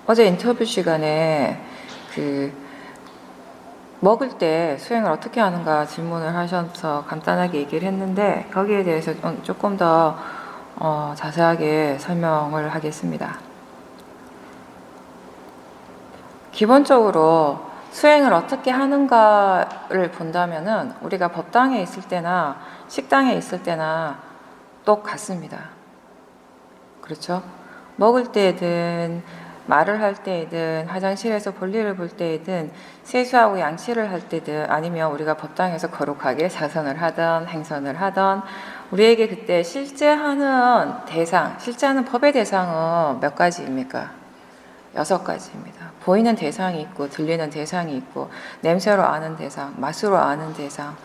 어제 인터뷰 시간에 먹을 때 수행을 어떻게 하는가 질문을 하셔서 간단하게 얘기를 했는데 거기에 대해서 조금 더 자세하게 설명을 하겠습니다. 기본적으로 수행을 어떻게 하는가를 본다면은 우리가 법당에 있을 때나 식당에 있을 때나 똑같습니다. 그렇죠? 먹을 때든 말을 할 때이든 화장실에서 볼일을 볼 때이든 세수하고 양치를 할 때든 아니면 우리가 법당에서 거룩하게 자선을 하던 행선을 하던 우리에게 그때 실제 하는 대상, 실제 하는 법의 대상은 몇 가지입니까? 6가지입니다. 보이는 대상이 있고 들리는 대상이 있고 냄새로 아는 대상, 맛으로 아는 대상,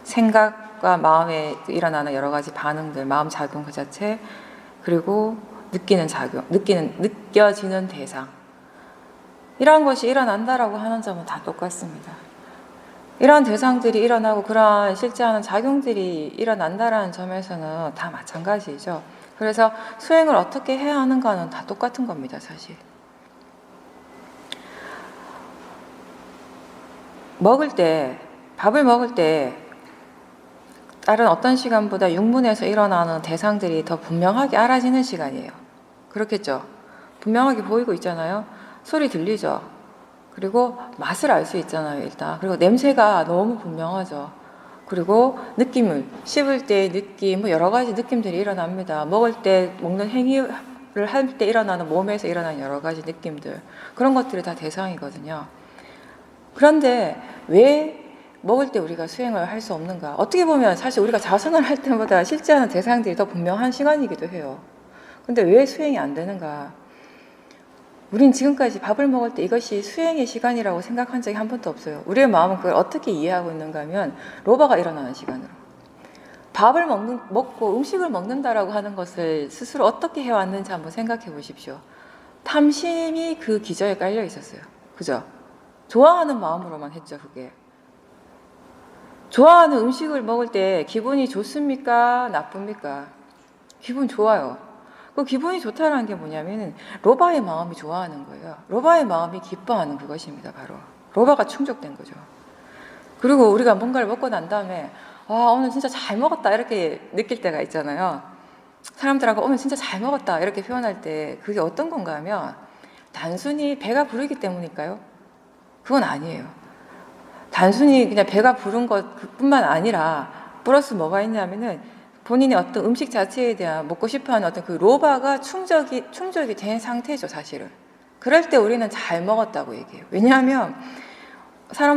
생각과 마음에 일어나는 여러 가지 반응들, 마음 작용 그 자체, 그리고 느껴지는 대상. 이러한 것이 일어난다라고 하는 점은 다 똑같습니다. 이러한 대상들이 일어나고 그러한 실제 하는 작용들이 일어난다라는 점에서는 다 마찬가지죠. 그래서 수행을 어떻게 해야 하는가는 다 똑같은 겁니다, 사실. 밥을 먹을 때 다른 어떤 시간보다 육문에서 일어나는 대상들이 더 분명하게 알아지는 시간이에요. 그렇겠죠? 분명하게 보이고 있잖아요. 소리 들리죠? 그리고 맛을 알 수 있잖아요, 일단. 그리고 냄새가 너무 분명하죠. 그리고 느낌을, 씹을 때의 느낌, 여러 가지 느낌들이 일어납니다. 먹을 때, 먹는 행위를 할 때 일어나는 몸에서 일어나는 여러 가지 느낌들. 그런 것들이 다 대상이거든요. 그런데 왜 먹을 때 우리가 수행을 할 수 없는가? 어떻게 보면 사실 우리가 자선을 할 때보다 실제 하는 대상들이 더 분명한 시간이기도 해요. 근데 왜 수행이 안 되는가? 우린 지금까지 밥을 먹을 때 이것이 수행의 시간이라고 생각한 적이 한 번도 없어요. 우리의 마음은 그걸 어떻게 이해하고 있는가 하면 로바가 일어나는 시간으로. 밥을 먹고 음식을 먹는다라고 하는 것을 스스로 어떻게 해왔는지 한번 생각해 보십시오. 탐심이 그 기저에 깔려 있었어요. 그죠? 좋아하는 마음으로만 했죠, 그게. 좋아하는 음식을 먹을 때 기분이 좋습니까? 나쁩니까? 기분 좋아요. 그 기분이 좋다는 게 뭐냐면 로바의 마음이 좋아하는 거예요. 로바의 마음이 기뻐하는 그것입니다, 바로. 로바가 충족된 거죠. 그리고 우리가 뭔가를 먹고 난 다음에 오늘 진짜 잘 먹었다 이렇게 느낄 때가 있잖아요. 사람들하고 오늘 진짜 잘 먹었다 이렇게 표현할 때 그게 어떤 건가 하면 단순히 배가 부르기 때문일까요? 그건 아니에요. 단순히 그냥 배가 부른 것뿐만 아니라 플러스 뭐가 있냐면은 본인의 어떤 음식 자체에 대한 먹고 싶어하는 어떤 그 로바가 충족이 된 상태죠, 사실은. 그럴 때 우리는 잘 먹었다고 얘기해요. 왜냐하면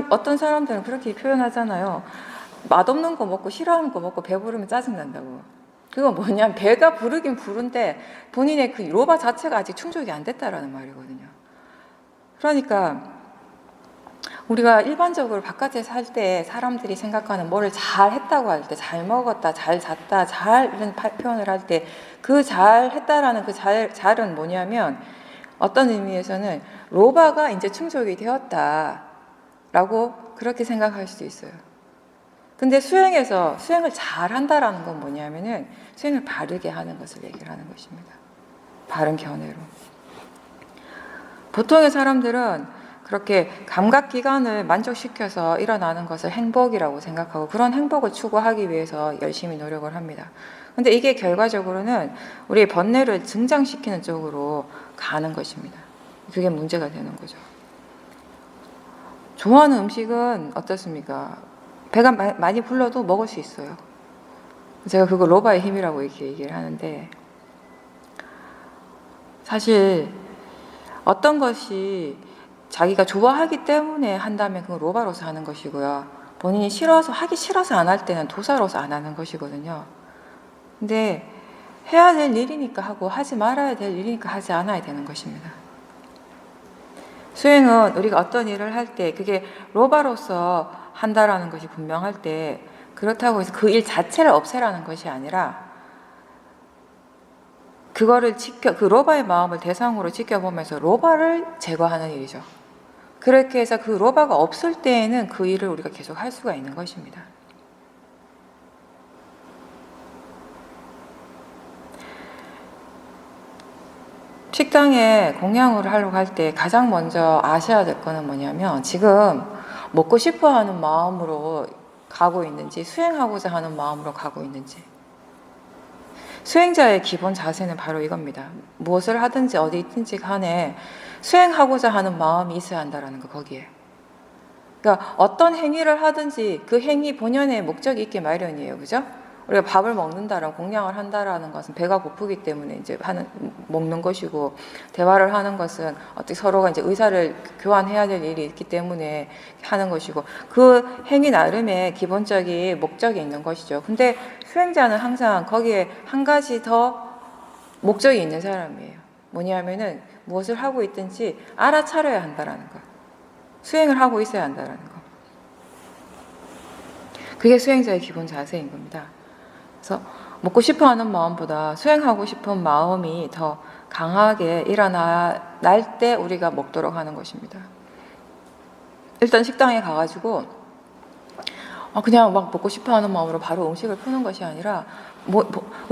어떤 사람들은 그렇게 표현하잖아요. 맛없는 거 먹고 싫어하는 거 먹고 배부르면 짜증난다고. 그건 뭐냐면 배가 부르긴 부른데 본인의 그 로바 자체가 아직 충족이 안 됐다라는 말이거든요. 그러니까 우리가 일반적으로 바깥에 살 때 사람들이 생각하는 뭐를 잘 했다고 할 때, 잘 먹었다, 잘 잤다, 잘 이런 표현을 할 때 그 잘 했다라는 그 잘은 뭐냐면 어떤 의미에서는 로바가 이제 충족이 되었다라고 그렇게 생각할 수도 있어요. 근데 수행을 잘 한다라는 건 뭐냐면은 수행을 바르게 하는 것을 얘기를 하는 것입니다. 바른 견해로. 보통의 사람들은 그렇게 감각기관을 만족시켜서 일어나는 것을 행복이라고 생각하고 그런 행복을 추구하기 위해서 열심히 노력을 합니다. 근데 이게 결과적으로는 우리의 번뇌를 증장시키는 쪽으로 가는 것입니다. 그게 문제가 되는 거죠. 좋아하는 음식은 어떻습니까? 배가 많이 불러도 먹을 수 있어요. 제가 그거 로바의 힘이라고 이렇게 얘기를 하는데 사실 어떤 것이 자기가 좋아하기 때문에 한다면 그건 로바로서 하는 것이고요. 본인이 하기 싫어서 안 할 때는 도사로서 안 하는 것이거든요. 근데 해야 될 일이니까 하고 하지 말아야 될 일이니까 하지 않아야 되는 것입니다. 수행은 우리가 어떤 일을 할 때 그게 로바로서 한다라는 것이 분명할 때 그렇다고 해서 그 일 자체를 없애라는 것이 아니라 그거를 그 로바의 마음을 대상으로 지켜보면서 로바를 제거하는 일이죠. 그렇게 해서 그 로바가 없을 때에는 그 일을 우리가 계속 할 수가 있는 것입니다. 식당에 공양을 하려고 할 때 가장 먼저 아셔야 될 거는 뭐냐면 지금 먹고 싶어 하는 마음으로 가고 있는지 수행하고자 하는 마음으로 가고 있는지. 수행자의 기본 자세는 바로 이겁니다. 무엇을 하든지 어디 있든지 간에 수행하고자 하는 마음이 있어야 한다는 거 거기에. 그러니까 어떤 행위를 하든지 그 행위 본연의 목적이 있게 마련이에요. 그죠? 우리가 밥을 먹는다라는 공양을 한다라는 것은 배가 고프기 때문에 이제 먹는 것이고, 대화를 하는 것은 어떻게 서로가 이제 의사를 교환해야 될 일이 있기 때문에 하는 것이고, 그 행위 나름의 기본적인 목적이 있는 것이죠. 근데 수행자는 항상 거기에 한 가지 더 목적이 있는 사람이에요. 뭐냐면은 무엇을 하고 있든지 알아차려야 한다라는 거. 수행을 하고 있어야 한다라는 거. 그게 수행자의 기본 자세인 겁니다. 그래서 먹고 싶어 하는 마음보다 수행하고 싶은 마음이 더 강하게 일어날 때 우리가 먹도록 하는 것입니다. 일단 식당에 가가지고 그냥 막 먹고 싶어 하는 마음으로 바로 음식을 푸는 것이 아니라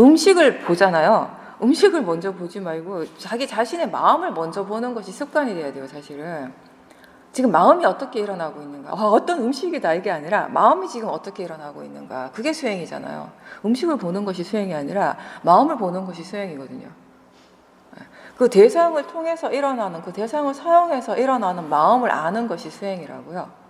음식을 보잖아요. 음식을 먼저 보지 말고 자기 자신의 마음을 먼저 보는 것이 습관이 돼야 돼요, 사실은. 지금 마음이 어떻게 일어나고 있는가, 어떤 음식이다 이게 아니라 마음이 지금 어떻게 일어나고 있는가, 그게 수행이잖아요. 음식을 보는 것이 수행이 아니라 마음을 보는 것이 수행이거든요. 그 대상을 통해서 일어나는, 그 대상을 사용해서 일어나는 마음을 아는 것이 수행이라고요.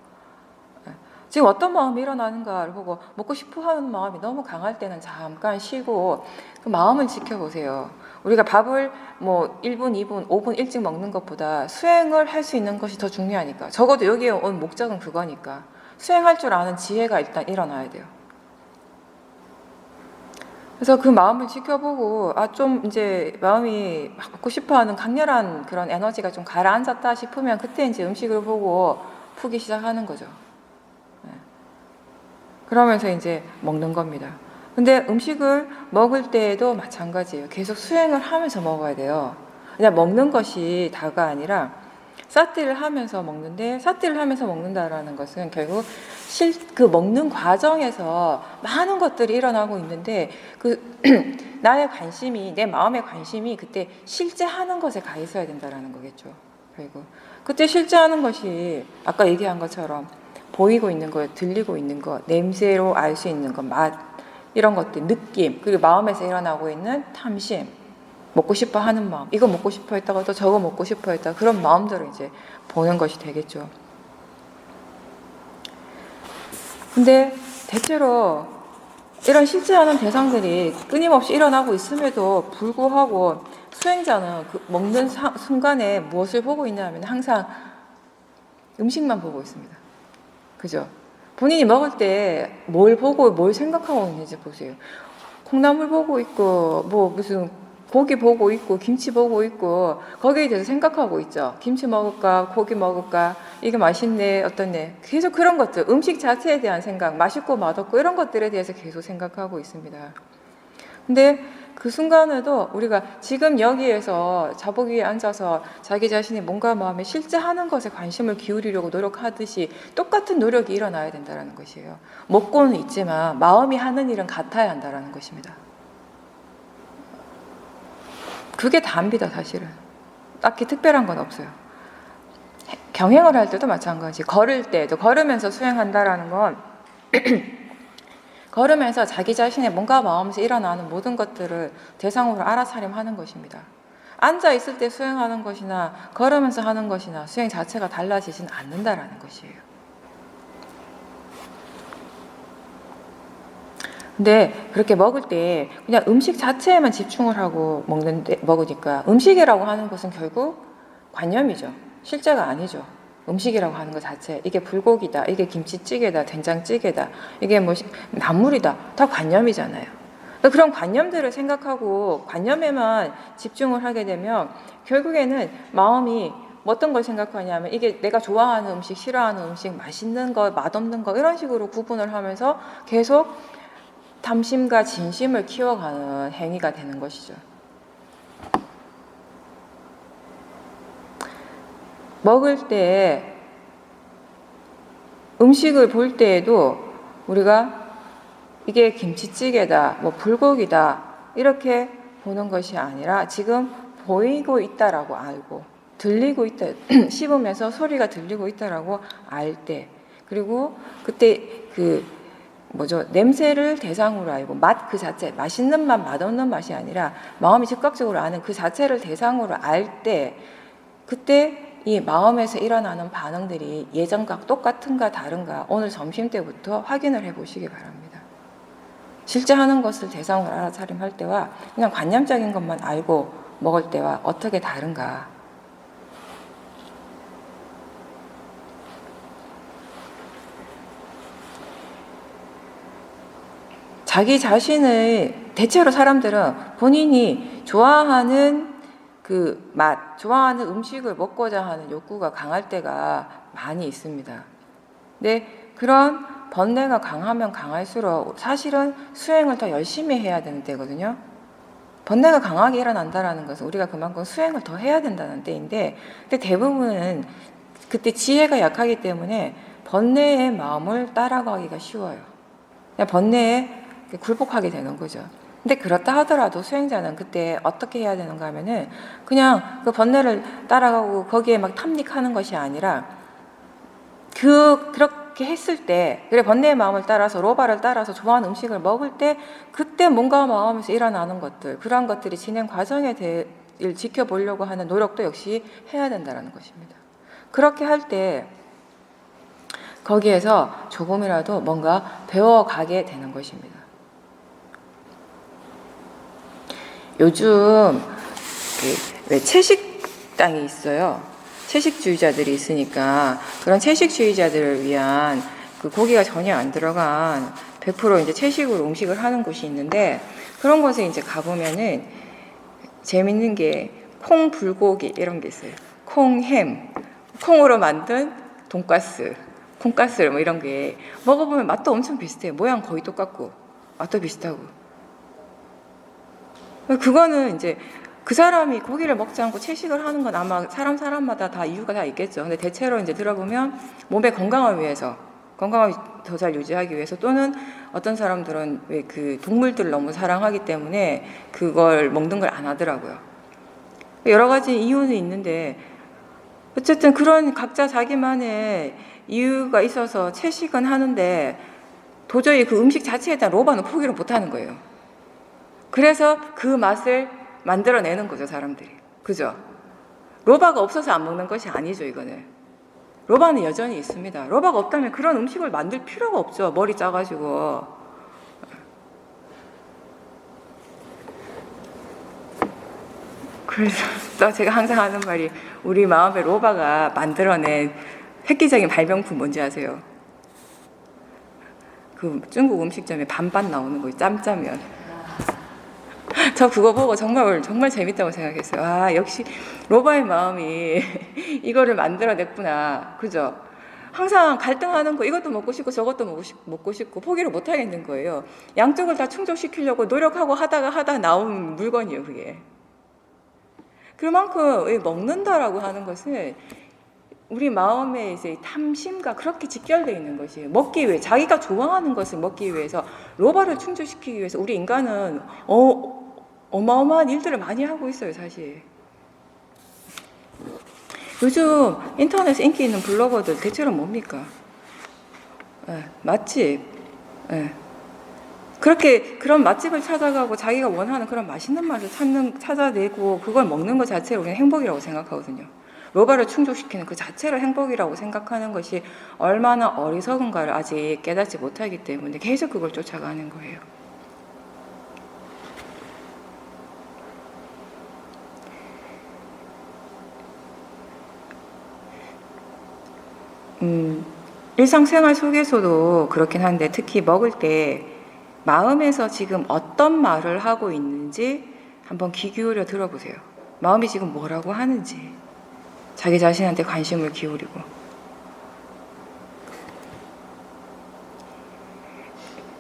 지금 어떤 마음이 일어나는가를 보고 먹고 싶어 하는 마음이 너무 강할 때는 잠깐 쉬고 그 마음을 지켜보세요. 우리가 밥을 1분, 2분, 5분 일찍 먹는 것보다 수행을 할 수 있는 것이 더 중요하니까. 적어도 여기에 온 목적은 그거니까. 수행할 줄 아는 지혜가 일단 일어나야 돼요. 그래서 그 마음을 지켜보고 좀 이제 마음이 막 먹고 싶어하는 강렬한 그런 에너지가 좀 가라앉았다 싶으면 그때 이제 음식을 보고 푸기 시작하는 거죠. 그러면서 이제 먹는 겁니다. 근데 음식을 먹을 때에도 마찬가지예요. 계속 수행을 하면서 먹어야 돼요. 그냥 먹는 것이 다가 아니라 사티를 하면서 먹는데, 사티를 하면서 먹는다라는 것은 결국 그 먹는 과정에서 많은 것들이 일어나고 있는데 나의 관심이, 내 마음의 관심이 그때 실제 하는 것에 가 있어야 된다라는 거겠죠. 그리고 그때 실제 하는 것이 아까 얘기한 것처럼 보이고 있는 것, 들리고 있는 것, 냄새로 알 수 있는 것, 맛, 이런 것들, 느낌, 그리고 마음에서 일어나고 있는 탐심, 먹고 싶어 하는 마음, 이거 먹고 싶어 했다가 또 저거 먹고 싶어 했다가 그런 마음들을 이제 보는 것이 되겠죠. 근데 대체로 이런 실제 하는 대상들이 끊임없이 일어나고 있음에도 불구하고 수행자는 그 먹는 순간에 무엇을 보고 있냐면 항상 음식만 보고 있습니다. 그죠? 본인이 먹을 때 뭘 보고 뭘 생각하고 있는지 보세요. 콩나물 보고 있고 무슨 고기 보고 있고 김치 보고 있고 거기에 대해서 생각하고 있죠. 김치 먹을까 고기 먹을까 이게 맛있네 어떻네 계속 그런 것들, 음식 자체에 대한 생각, 맛있고 맛없고 이런 것들에 대해서 계속 생각하고 있습니다. 근데 그 순간에도 우리가 지금 여기에서 자복 위에 앉아서 자기 자신이 몸과 마음에 실제 하는 것에 관심을 기울이려고 노력하듯이 똑같은 노력이 일어나야 된다는 것이에요. 먹고는 있지만 마음이 하는 일은 같아야 한다는 것입니다. 그게 다입니다. 사실은 딱히 특별한 건 없어요. 경행을 할 때도 마찬가지, 걸을 때도 걸으면서 수행한다라는 건 걸으면서 자기 자신의 몸과 마음에서 일어나는 모든 것들을 대상으로 알아차림하는 것입니다. 앉아 있을 때 수행하는 것이나 걸으면서 하는 것이나 수행 자체가 달라지진 않는다라는 것이에요. 근데 그렇게 먹을 때 그냥 음식 자체에만 집중을 하고 먹으니까 음식이라고 하는 것은 결국 관념이죠. 실제가 아니죠. 음식이라고 하는 것 자체, 이게 불고기다, 이게 김치찌개다, 된장찌개다, 이게 나물이다, 다 관념이잖아요. 그런 관념들을 생각하고 관념에만 집중을 하게 되면 결국에는 마음이 어떤 걸 생각하냐면 이게 내가 좋아하는 음식, 싫어하는 음식, 맛있는 거, 맛없는 거 이런 식으로 구분을 하면서 계속 탐심과 진심을 키워가는 행위가 되는 것이죠. 먹을 때 음식을 볼 때에도 우리가 이게 김치찌개다, 불고기다 이렇게 보는 것이 아니라 지금 보이고 있다라고 알고, 들리고 있다, 씹으면서 소리가 들리고 있다라고 알 때, 그리고 그때 냄새를 대상으로 알고, 맛 그 자체, 맛있는 맛, 맛없는 맛이 아니라 마음이 즉각적으로 아는 그 자체를 대상으로 알 때, 그때 이 마음에서 일어나는 반응들이 예전과 똑같은가 다른가 오늘 점심때부터 확인을 해 보시기 바랍니다. 실제 하는 것을 대상으로 알아차림할 때와 그냥 관념적인 것만 알고 먹을 때와 어떻게 다른가. 자기 자신을, 대체로 사람들은 본인이 좋아하는 그 맛, 좋아하는 음식을 먹고자 하는 욕구가 강할 때가 많이 있습니다. 근데 그런 번뇌가 강하면 강할수록 사실은 수행을 더 열심히 해야 되는 때거든요. 번뇌가 강하게 일어난다는 것은 우리가 그만큼 수행을 더 해야 된다는 때인데, 근데 대부분은 그때 지혜가 약하기 때문에 번뇌의 마음을 따라가기가 쉬워요. 그냥 번뇌에 굴복하게 되는 거죠. 근데 그렇다 하더라도 수행자는 그때 어떻게 해야 되는가 하면은 그냥 그 번뇌를 따라가고 거기에 막 탐닉하는 것이 아니라 그렇게 했을 때, 그래 번뇌의 마음을 따라서 로바를 따라서 좋아하는 음식을 먹을 때 그때 뭔가 마음에서 일어나는 것들, 그러한 것들이 진행 과정에 대해 지켜보려고 하는 노력도 역시 해야 된다는 것입니다. 그렇게 할 때 거기에서 조금이라도 뭔가 배워가게 되는 것입니다. 요즘 왜 채식당이 있어요. 채식주의자들이 있으니까 그런 채식주의자들을 위한 그 고기가 전혀 안 들어간 100% 이제 채식으로 음식을 하는 곳이 있는데, 그런 곳에 이제 가보면은 재밌는 게 콩 불고기 이런 게 있어요. 콩햄, 콩으로 만든 돈가스, 콩가스 뭐 이런 게 먹어보면 맛도 엄청 비슷해요. 모양 거의 똑같고 맛도 비슷하고. 그거는 이제 그 사람이 고기를 먹지 않고 채식을 하는 건 아마 사람마다 다 이유가 다 있겠죠. 근데 대체로 이제 들어보면 몸의 건강을 위해서, 건강을 더 잘 유지하기 위해서, 또는 어떤 사람들은 왜 그 동물들을 너무 사랑하기 때문에 그걸 먹는 걸 안 하더라고요. 여러 가지 이유는 있는데 어쨌든 그런 각자 자기만의 이유가 있어서 채식은 하는데 도저히 그 음식 자체에 대한 로바는 포기를 못 하는 거예요. 그래서 그 맛을 만들어내는 거죠, 사람들이. 그죠? 로바가 없어서 안 먹는 것이 아니죠, 이거는. 로바는 여전히 있습니다. 로바가 없다면 그런 음식을 만들 필요가 없죠. 머리 짜가지고. 그래서 또 제가 항상 하는 말이, 우리 마음의 로바가 만들어낸 획기적인 발명품 뭔지 아세요? 그 중국 음식점에 반반 나오는 거, 짬짜면. 저 그거 보고 정말 재밌다고 생각했어요. 아, 역시 로바의 마음이 이거를 만들어냈구나. 그죠? 항상 갈등하는 거, 이것도 먹고 싶고 저것도 먹고 싶고 포기를 못 하겠는 거예요. 양쪽을 다 충족시키려고 노력하고 하다 나온 물건이에요, 그게. 그만큼 먹는다라고 하는 것은 우리 마음의 이제 탐심과 그렇게 직결되어 있는 것이에요. 먹기 위해, 자기가 좋아하는 것을 먹기 위해서, 로바를 충족시키기 위해서 우리 인간은 어마어마한 일들을 많이 하고 있어요, 사실. 요즘 인터넷에 인기 있는 블로거들 대체로 뭡니까? 맛집. 그렇게 그런 맛집을 찾아가고 자기가 원하는 그런 맛있는 맛을 찾아내고 그걸 먹는 것 자체로 그냥 행복이라고 생각하거든요. 로바를 충족시키는 그 자체를 행복이라고 생각하는 것이 얼마나 어리석은가를 아직 깨닫지 못하기 때문에 계속 그걸 쫓아가는 거예요. 일상생활 속에서도 그렇긴 한데, 특히 먹을 때 마음에서 지금 어떤 말을 하고 있는지 한번 귀 기울여 들어보세요. 마음이 지금 뭐라고 하는지 자기 자신한테 관심을 기울이고.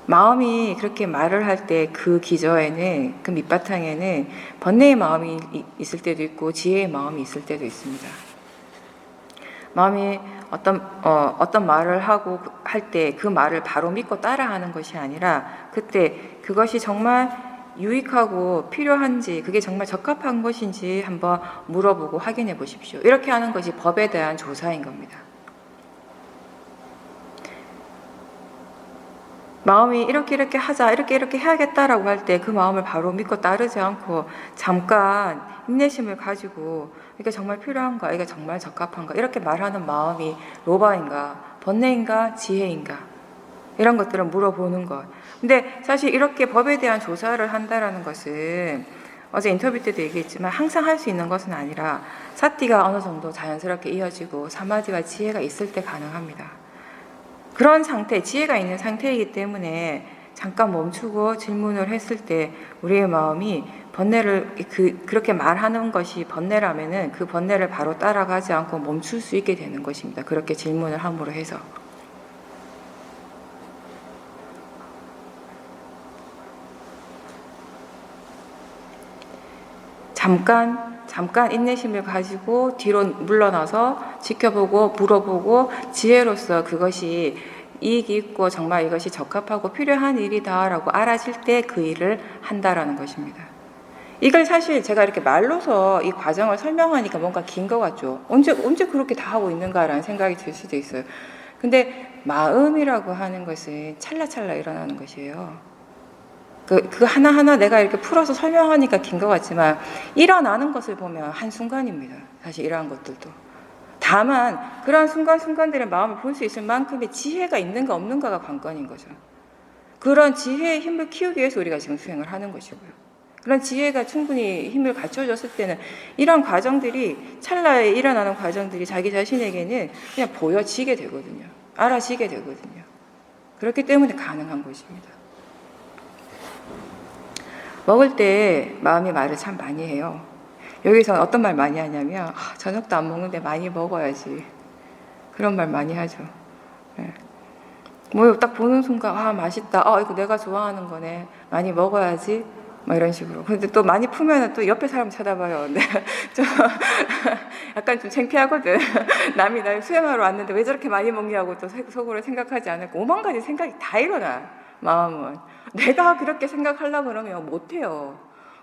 마음이 그렇게 말을 할 때 그 기저에는, 그 밑바탕에는 번뇌의 마음이 있을 때도 있고 지혜의 마음이 있을 때도 있습니다. 마음이 어떤 말을 하고 할 때 그 말을 바로 믿고 따라하는 것이 아니라, 그때 그것이 정말 유익하고 필요한지, 그게 정말 적합한 것인지 한번 물어보고 확인해 보십시오. 이렇게 하는 것이 법에 대한 조사인 겁니다. 마음이 이렇게 하자, 이렇게 해야겠다라고 할 때 그 마음을 바로 믿고 따르지 않고 잠깐 인내심을 가지고 이게 정말 필요한가, 이게 정말 적합한가, 이렇게 말하는 마음이 로바인가, 번뇌인가, 지혜인가, 이런 것들을 물어보는 것. 근데 사실 이렇게 법에 대한 조사를 한다라는 것은 어제 인터뷰 때도 얘기했지만 항상 할 수 있는 것은 아니라 사티가 어느 정도 자연스럽게 이어지고 사마디와 지혜가 있을 때 가능합니다. 그런 상태, 지혜가 있는 상태이기 때문에 잠깐 멈추고 질문을 했을 때 우리의 마음이 번뇌를 그렇게 말하는 것이 번뇌라면은 그 번뇌를 바로 따라가지 않고 멈출 수 있게 되는 것입니다. 그렇게 질문을 함으로 해서. 잠깐 인내심을 가지고 뒤로 물러나서 지켜보고 물어보고 지혜로서 그것이 이익이 있고 정말 이것이 적합하고 필요한 일이다라고 알아질 때 그 일을 한다라는 것입니다. 이걸 사실 제가 이렇게 말로서 이 과정을 설명하니까 뭔가 긴 것 같죠. 언제 그렇게 다 하고 있는가라는 생각이 들 수도 있어요. 근데 마음이라고 하는 것은 찰나찰나 일어나는 것이에요. 그 하나하나 내가 이렇게 풀어서 설명하니까 긴 것 같지만 일어나는 것을 보면 한순간입니다. 사실 이러한 것들도. 다만 그러한 순간순간들의 마음을 볼 수 있을 만큼의 지혜가 있는가 없는가가 관건인 거죠. 그런 지혜의 힘을 키우기 위해서 우리가 지금 수행을 하는 것이고요. 그런 지혜가 충분히 힘을 갖춰졌을 때는 이런 과정들이 찰나에 일어나는 과정들이 자기 자신에게는 그냥 보여지게 되거든요. 알아지게 되거든요. 그렇기 때문에 가능한 것입니다. 먹을 때 마음이 말을 참 많이 해요. 여기서 어떤 말 많이 하냐면 저녁도 안 먹는데 많이 먹어야지. 그런 말 많이 하죠. 네. 뭐 딱 보는 순간 맛있다. 이거 내가 좋아하는 거네. 많이 먹어야지. 막 이런 식으로. 근데 또 많이 풀면은 또 옆에 사람 쳐다봐요. 근데 좀 약간 좀 창피하거든. 남이 날 수행하러 왔는데 왜 저렇게 많이 먹냐고 또 속으로 생각하지 않을까. 5만 가지 생각이 다 일어나. 마음은. 내가 그렇게 생각하려고 그러면 못해요.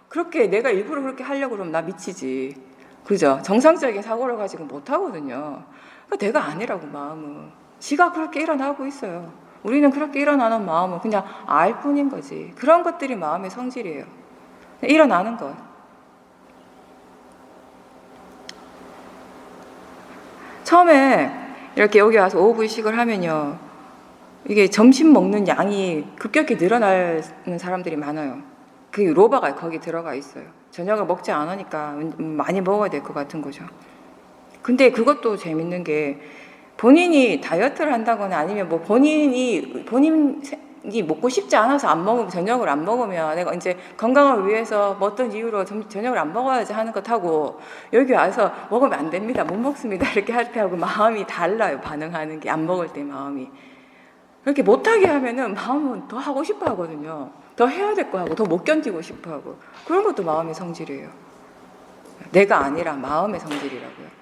그렇게 내가 일부러 그렇게 하려고 그러면 나 미치지. 그죠? 정상적인 사고를 가지고 못하거든요. 그러니까 내가 아니라고 마음은. 지가 그렇게 일어나고 있어요. 우리는 그렇게 일어나는 마음은 그냥 알 뿐인 거지. 그런 것들이 마음의 성질이에요. 일어나는 것. 처음에 이렇게 여기 와서 오후 의식을 하면요. 이게 점심 먹는 양이 급격히 늘어나는 사람들이 많아요. 그 로바가 거기 들어가 있어요. 저녁을 먹지 않으니까 많이 먹어야 될 것 같은 거죠. 근데 그것도 재밌는 게 본인이 다이어트를 한다거나 아니면 뭐 본인이 먹고 싶지 않아서 저녁을 안 먹으면 내가 이제 건강을 위해서 뭐 어떤 이유로 저녁을 안 먹어야지 하는 것하고 여기 와서 먹으면 안 됩니다. 못 먹습니다. 이렇게 할 때하고 마음이 달라요. 반응하는 게 안 먹을 때 마음이. 그렇게 못하게 하면은 마음은 더 하고 싶어 하거든요. 더 해야 될 거 하고 더 못 견디고 싶어 하고. 그런 것도 마음의 성질이에요. 내가 아니라 마음의 성질이라고요.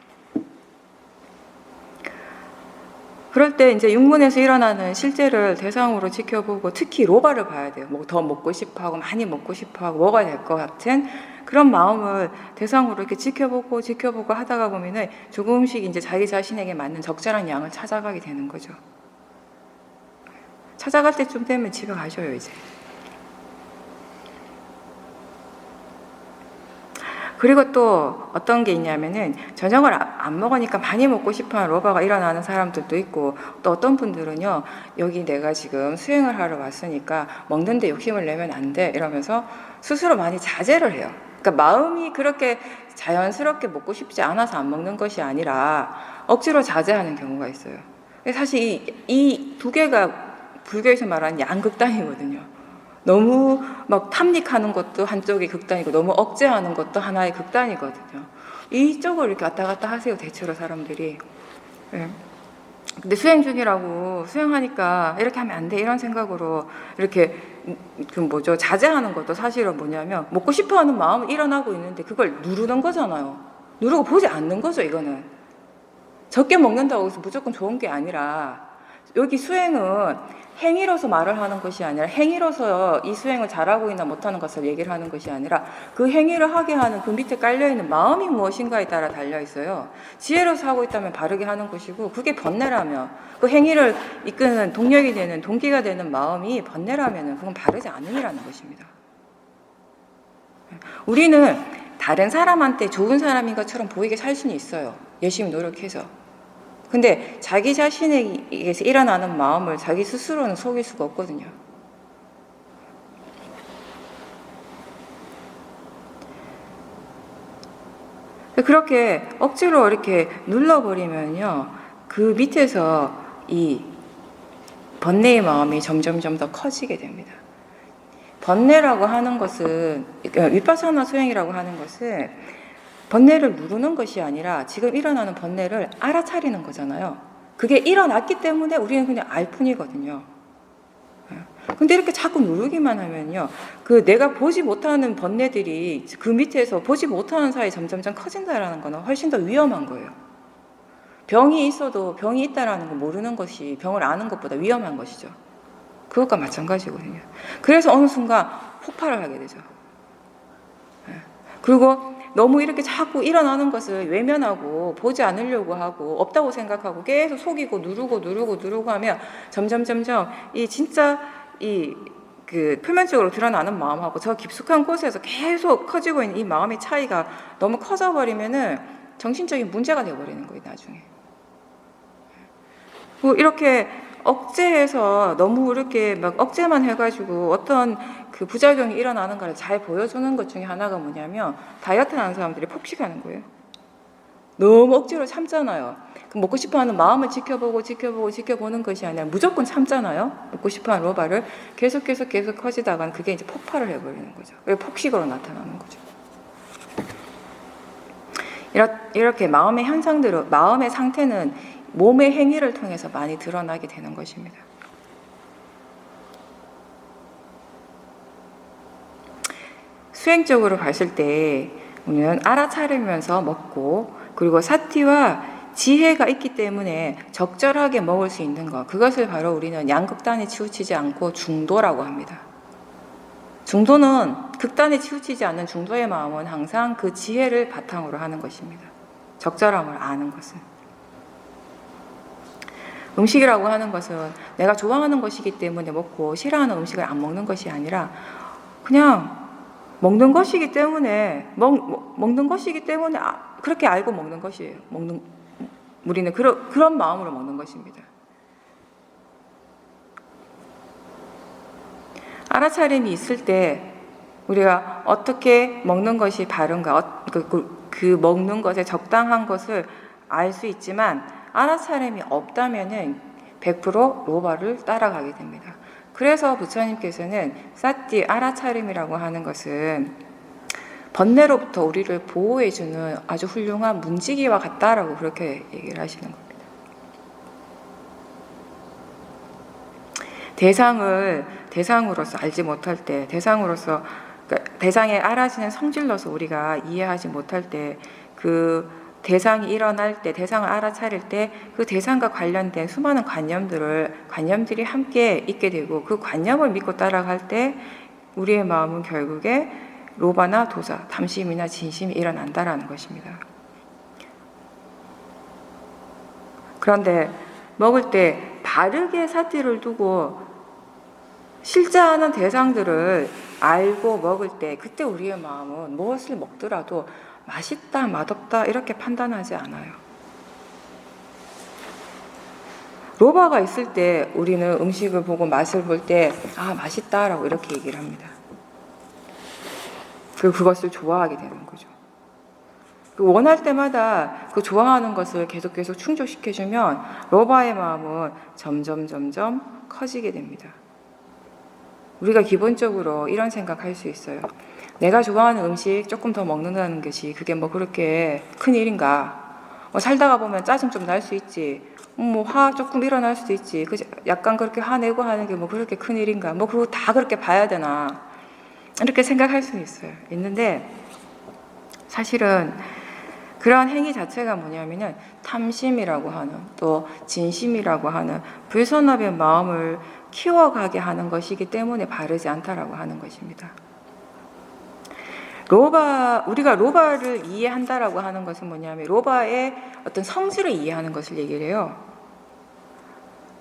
그럴 때 이제 육문에서 일어나는 실제를 대상으로 지켜보고 특히 로바를 봐야 돼요. 뭐 더 먹고 싶어 하고 많이 먹고 싶어 하고 먹어야 될 것 같은 그런 마음을 대상으로 이렇게 지켜보고 하다가 보면은 조금씩 이제 자기 자신에게 맞는 적절한 양을 찾아가게 되는 거죠. 찾아갈 때쯤 되면 집에 가셔요, 이제. 그리고 또 어떤 게 있냐면은 저녁을 안 먹으니까 많이 먹고 싶어하는 로바가 일어나는 사람들도 있고 또 어떤 분들은요, 여기 내가 지금 수행을 하러 왔으니까 먹는데 욕심을 내면 안 돼 이러면서 스스로 많이 자제를 해요. 그러니까 마음이 그렇게 자연스럽게 먹고 싶지 않아서 안 먹는 것이 아니라 억지로 자제하는 경우가 있어요. 사실 이 두 개가 불교에서 말하는 양극단이거든요. 너무 막 탐닉하는 것도 한쪽이 극단이고 너무 억제하는 것도 하나의 극단이거든요. 이쪽을 이렇게 왔다 갔다 하세요, 대체로 사람들이. 네. 근데 수행 중이라고 수행하니까 이렇게 하면 안 돼 이런 생각으로 이렇게 자제하는 것도 사실은 뭐냐면 먹고 싶어하는 마음은 일어나고 있는데 그걸 누르는 거잖아요. 누르고 보지 않는 거죠. 이거는 적게 먹는다고 해서 무조건 좋은 게 아니라 여기 수행은 행위로서 말을 하는 것이 아니라 행위로서 이 수행을 잘하고 있나 못하는 것을 얘기를 하는 것이 아니라 그 행위를 하게 하는 그 밑에 깔려있는 마음이 무엇인가에 따라 달려있어요. 지혜로서 하고 있다면 바르게 하는 것이고 그게 번뇌라며 그 행위를 이끄는 동력이 되는 동기가 되는 마음이 번뇌라면 그건 바르지 않음이라는 것입니다. 우리는 다른 사람한테 좋은 사람인 것처럼 보이게 살 수는 있어요. 열심히 노력해서. 근데 자기 자신에게서 일어나는 마음을 자기 스스로는 속일 수가 없거든요. 그렇게 억지로 이렇게 눌러버리면요, 그 밑에서 이 번뇌의 마음이 점점점 더 커지게 됩니다. 번뇌라고 하는 것은, 위파사나 수행이라고 하는 것은 번뇌를 누르는 것이 아니라 지금 일어나는 번뇌를 알아차리는 거잖아요. 그게 일어났기 때문에 우리는 그냥 알 뿐이거든요. 근데 이렇게 자꾸 누르기만 하면요, 그 내가 보지 못하는 번뇌들이 그 밑에서 보지 못하는 사이에 점점점 커진다라는 거는 훨씬 더 위험한 거예요. 병이 있어도 병이 있다라는 거 모르는 것이 병을 아는 것보다 위험한 것이죠. 그것과 마찬가지거든요. 그래서 어느 순간 폭발을 하게 되죠. 그리고 너무 이렇게 자꾸 일어나는 것을 외면하고 보지 않으려고 하고 없다고 생각하고 계속 속이고 누르고 하면 점점 이 진짜 이 그 표면적으로 드러나는 마음하고 저 깊숙한 곳에서 계속 커지고 있는 이 마음의 차이가 너무 커져 버리면은 정신적인 문제가 되어 버리는 거예요, 나중에. 뭐 이렇게 억제해서 너무 이렇게 막 억제만 해가지고 어떤 그 부작용이 일어나는 걸 잘 보여주는 것 중에 하나가 뭐냐면 다이어트 하는 사람들이 폭식하는 거예요. 너무 억지로 참잖아요. 그 먹고 싶어하는 마음을 지켜보는 것이 아니라 무조건 참잖아요. 먹고 싶어하는 로바를 계속 커지다가는 그게 이제 폭발을 해버리는 거죠. 그게 폭식으로 나타나는 거죠. 이렇게 마음의 현상들은, 마음의 상태는 몸의 행위를 통해서 많이 드러나게 되는 것입니다. 수행적으로 봤을 때 우리는 알아차리면서 먹고, 그리고 사티와 지혜가 있기 때문에 적절하게 먹을 수 있는 것, 그것을 바로 우리는 양극단에 치우치지 않고 중도라고 합니다. 중도는 극단에 치우치지 않는 중도의 마음은 항상 그 지혜를 바탕으로 하는 것입니다. 적절함을 아는 것은. 음식이라고 하는 것은 내가 좋아하는 것이기 때문에 먹고 싫어하는 음식을 안 먹는 것이 아니라 그냥 먹는 것이기 때문에 그렇게 알고 먹는 것이에요. 우리는 그런 마음으로 먹는 것입니다. 알아차림이 있을 때 우리가 어떻게 먹는 것이 바른가, 그 먹는 것에 적당한 것을 알 수 있지만 알아차림이 없다면은 100% 로바를 따라가게 됩니다. 그래서 부처님께서는 사티, 알아차림이라고 하는 것은 번뇌로부터 우리를 보호해주는 아주 훌륭한 문지기와 같다라고 그렇게 얘기를 하시는 겁니다. 대상을 대상으로서 알지 못할 때, 대상에 알아지는 성질로서 우리가 이해하지 못할 때, 그 대상이 일어날 때, 대상을 알아차릴 때 그 대상과 관련된 수많은 관념들이 함께 있게 되고, 그 관념을 믿고 따라갈 때 우리의 마음은 결국에 로바나 도사, 담심이나 진심이 일어난다라는 것입니다. 그런데 먹을 때 바르게 사티를 두고 싫지 않은 대상들을 알고 먹을 때, 그때 우리의 마음은 무엇을 먹더라도 맛있다, 맛없다 이렇게 판단하지 않아요. 로바가 있을 때 우리는 음식을 보고 맛을 볼 때 맛있다라고 이렇게 얘기를 합니다. 그리고 그것을 좋아하게 되는 거죠. 원할 때마다 그 좋아하는 것을 계속 충족시켜주면 로바의 마음은 점점 커지게 됩니다. 우리가 기본적으로 이런 생각할 수 있어요. 내가 좋아하는 음식 조금 더 먹는다는 것이 그게 뭐 그렇게 큰 일인가? 살다가 보면 짜증 좀 날 수 있지. 화 조금 일어날 수도 있지. 약간 그렇게 화내고 하는 게 뭐 그렇게 큰 일인가? 그거 다 그렇게 봐야 되나? 이렇게 생각할 수 있어요. 있는데 사실은 그러한 행위 자체가 뭐냐면은 탐심이라고 하는, 또 진심이라고 하는 불선업의 마음을 키워가게 하는 것이기 때문에 바르지 않다라고 하는 것입니다. 우리가 로바를 이해한다라고 하는 것은 뭐냐면 로바의 어떤 성질을 이해하는 것을 얘기를 해요.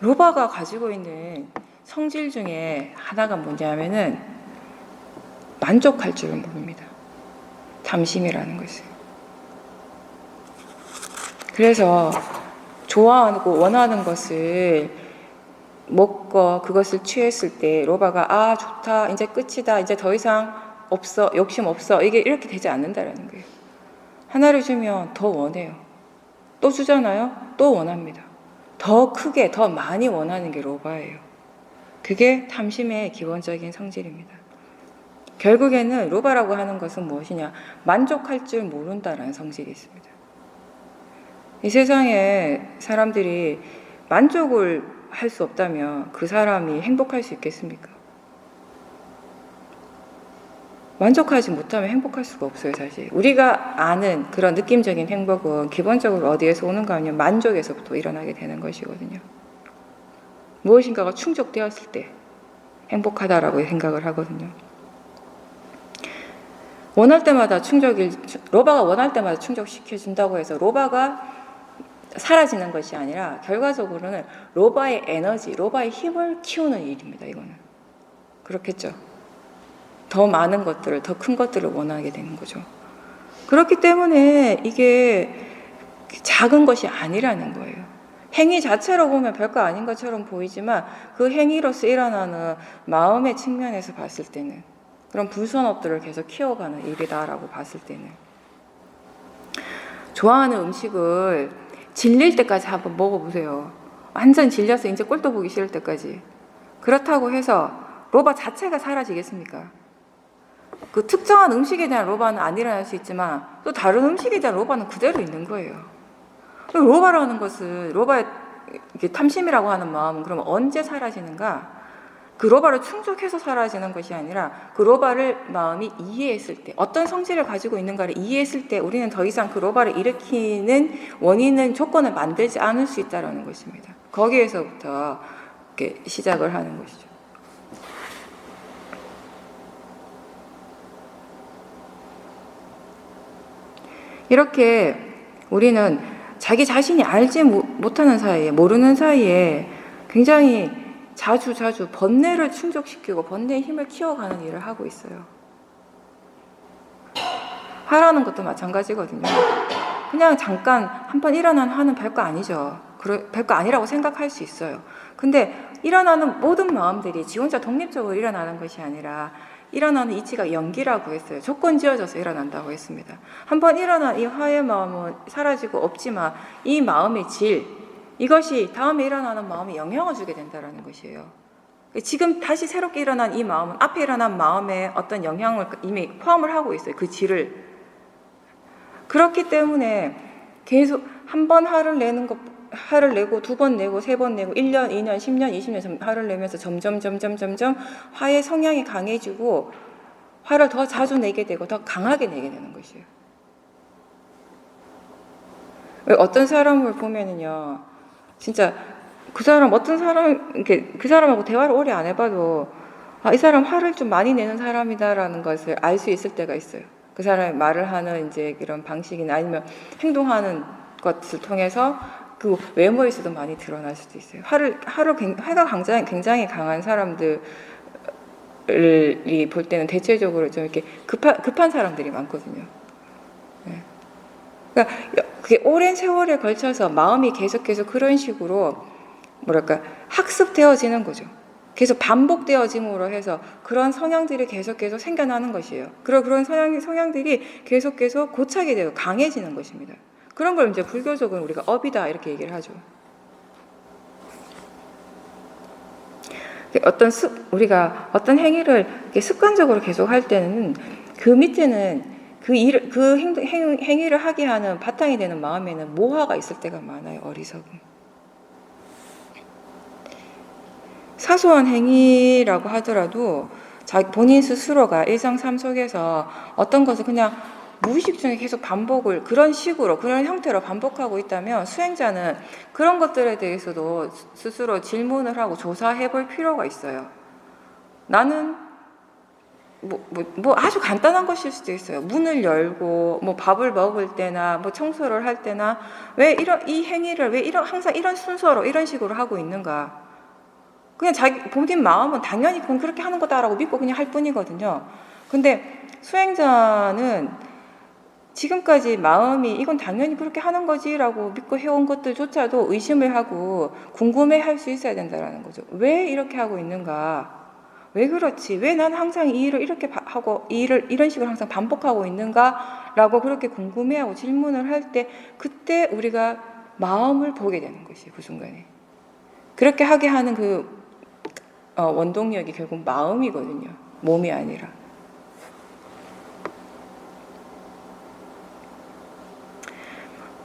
로바가 가지고 있는 성질 중에 하나가 뭐냐면은 만족할 줄을 모릅니다. 탐심이라는 것은. 그래서 좋아하고 원하는 것을 먹고 그것을 취했을 때 로바가 아 좋다 이제 끝이다 이제 더 이상 없어 욕심 없어 이게 이렇게 되지 않는다라는 거예요. 하나를 주면 더 원해요. 또 주잖아요. 또 원합니다. 더 크게 더 많이 원하는 게 로바예요. 그게 탐심의 기본적인 성질입니다. 결국에는 로바라고 하는 것은 무엇이냐? 만족할 줄 모른다라는 성질이 있습니다. 이 세상에 사람들이 만족을 할 수 없다면 그 사람이 행복할 수 있겠습니까? 만족하지 못하면 행복할 수가 없어요, 사실. 우리가 아는 그런 느낌적인 행복은 기본적으로 어디에서 오는가 하면 만족에서부터 일어나게 되는 것이거든요. 무엇인가가 충족되었을 때 행복하다라고 생각을 하거든요. 원할 때마다 로바가 원할 때마다 충족시켜준다고 해서 로바가 사라지는 것이 아니라 결과적으로는 로바의 에너지, 로바의 힘을 키우는 일입니다. 이거는. 그렇겠죠. 더 많은 것들을, 더 큰 것들을 원하게 되는 거죠. 그렇기 때문에 이게 작은 것이 아니라는 거예요. 행위 자체로 보면 별거 아닌 것처럼 보이지만 그 행위로서 일어나는 마음의 측면에서 봤을 때는 그런 불선업들을 계속 키워가는 일이다라고 봤을 때는 좋아하는 음식을 질릴 때까지 한번 먹어보세요. 완전 질려서 이제 꼴도 보기 싫을 때까지. 그렇다고 해서 로바 자체가 사라지겠습니까? 그 특정한 음식에 대한 로바는 안 일어날 수 있지만 또 다른 음식에 대한 로바는 그대로 있는 거예요. 로바라는 것은 로바의 탐심이라고 하는 마음은 그러면 언제 사라지는가? 그 로바를 충족해서 사라지는 것이 아니라 그 로바를 마음이 이해했을 때 어떤 성질을 가지고 있는가를 이해했을 때 우리는 더 이상 그 로바를 일으키는 원인은 조건을 만들지 않을 수 있다는 것입니다. 거기에서부터 이렇게 시작을 하는 것이죠. 이렇게 우리는 자기 자신이 알지 못하는 사이에 모르는 사이에 굉장히 자주 번뇌를 충족시키고 번뇌의 힘을 키워가는 일을 하고 있어요. 화라는 것도 마찬가지거든요. 그냥 잠깐 한번 일어난 화는 별거 아니죠. 별거 아니라고 생각할 수 있어요. 근데 일어나는 모든 마음들이 지 혼자 독립적으로 일어나는 것이 아니라 일어나는 이치가 연기라고 했어요. 조건 지어져서 일어난다고 했습니다. 한번 일어난 이 화의 마음은 사라지고 없지만 이 마음의 질, 이것이 다음에 일어나는 마음에 영향을 주게 된다는 것이에요. 지금 다시 새롭게 일어난 이 마음은 앞에 일어난 마음에 어떤 영향을 이미 포함을 하고 있어요. 그 질을. 그렇기 때문에 계속 한 번 화를 내고 두 번 내고 세 번 내고 1년, 2년, 10년, 20년 화를 내면서 점점 화의 성향이 강해지고 화를 더 자주 내게 되고 더 강하게 내게 되는 것이에요. 어떤 사람을 보면은요, 진짜 그 사람하고 대화를 오래 안 해봐도 이 사람 화를 좀 많이 내는 사람이다라는 것을 알 수 있을 때가 있어요. 그 사람이 말을 하는 이제 이런 방식이나 아니면 행동하는 것을 통해서 그 외모에서도 많이 드러날 수도 있어요. 화가 굉장히 강한 사람들이 볼 때는 대체적으로 좀 이렇게 급한 사람들이 많거든요. 네. 그러니까 그게 오랜 세월에 걸쳐서 마음이 계속 그런 식으로 학습되어지는 거죠. 계속 반복되어짐으로 해서 그런 성향들이 계속 생겨나는 것이에요. 그런 성향들이 계속 고착이 되고 강해지는 것입니다. 그런 걸 이제 불교적으로 우리가 업이다 이렇게 얘기를 하죠. 우리가 어떤 행위를 습관적으로 계속 할 때는 그 밑에는 그 행위를 하게 하는 바탕이 되는 마음에는 모화가 있을 때가 많아요. 어리석음. 사소한 행위라고 하더라도 본인 스스로가 일상 삶 속에서 어떤 것을 그냥 무의식 중에 계속 반복을 그런 식으로 그런 형태로 반복하고 있다면 수행자는 그런 것들에 대해서도 스스로 질문을 하고 조사해 볼 필요가 있어요. 나는 뭐 아주 간단한 것일 수도 있어요. 문을 열고 뭐 밥을 먹을 때나 뭐 청소를 할 때나 왜 이 행위를 왜 항상 이런 순서로 이런 식으로 하고 있는가? 그냥 자기 본인 마음은 당연히 그건 그렇게 하는 거다라고 믿고 그냥 할 뿐이거든요. 근데 수행자는 지금까지 마음이 이건 당연히 그렇게 하는 거지라고 믿고 해온 것들조차도 의심을 하고 궁금해할 수 있어야 된다는 거죠. 왜 이렇게 하고 있는가? 왜 그렇지? 왜 난 항상 이 일을 이렇게 하고 이 일을 이런 식으로 항상 반복하고 있는가라고 그렇게 궁금해하고 질문을 할 때 그때 우리가 마음을 보게 되는 것이에요. 그 순간에. 그렇게 하게 하는 그 원동력이 결국 마음이거든요. 몸이 아니라.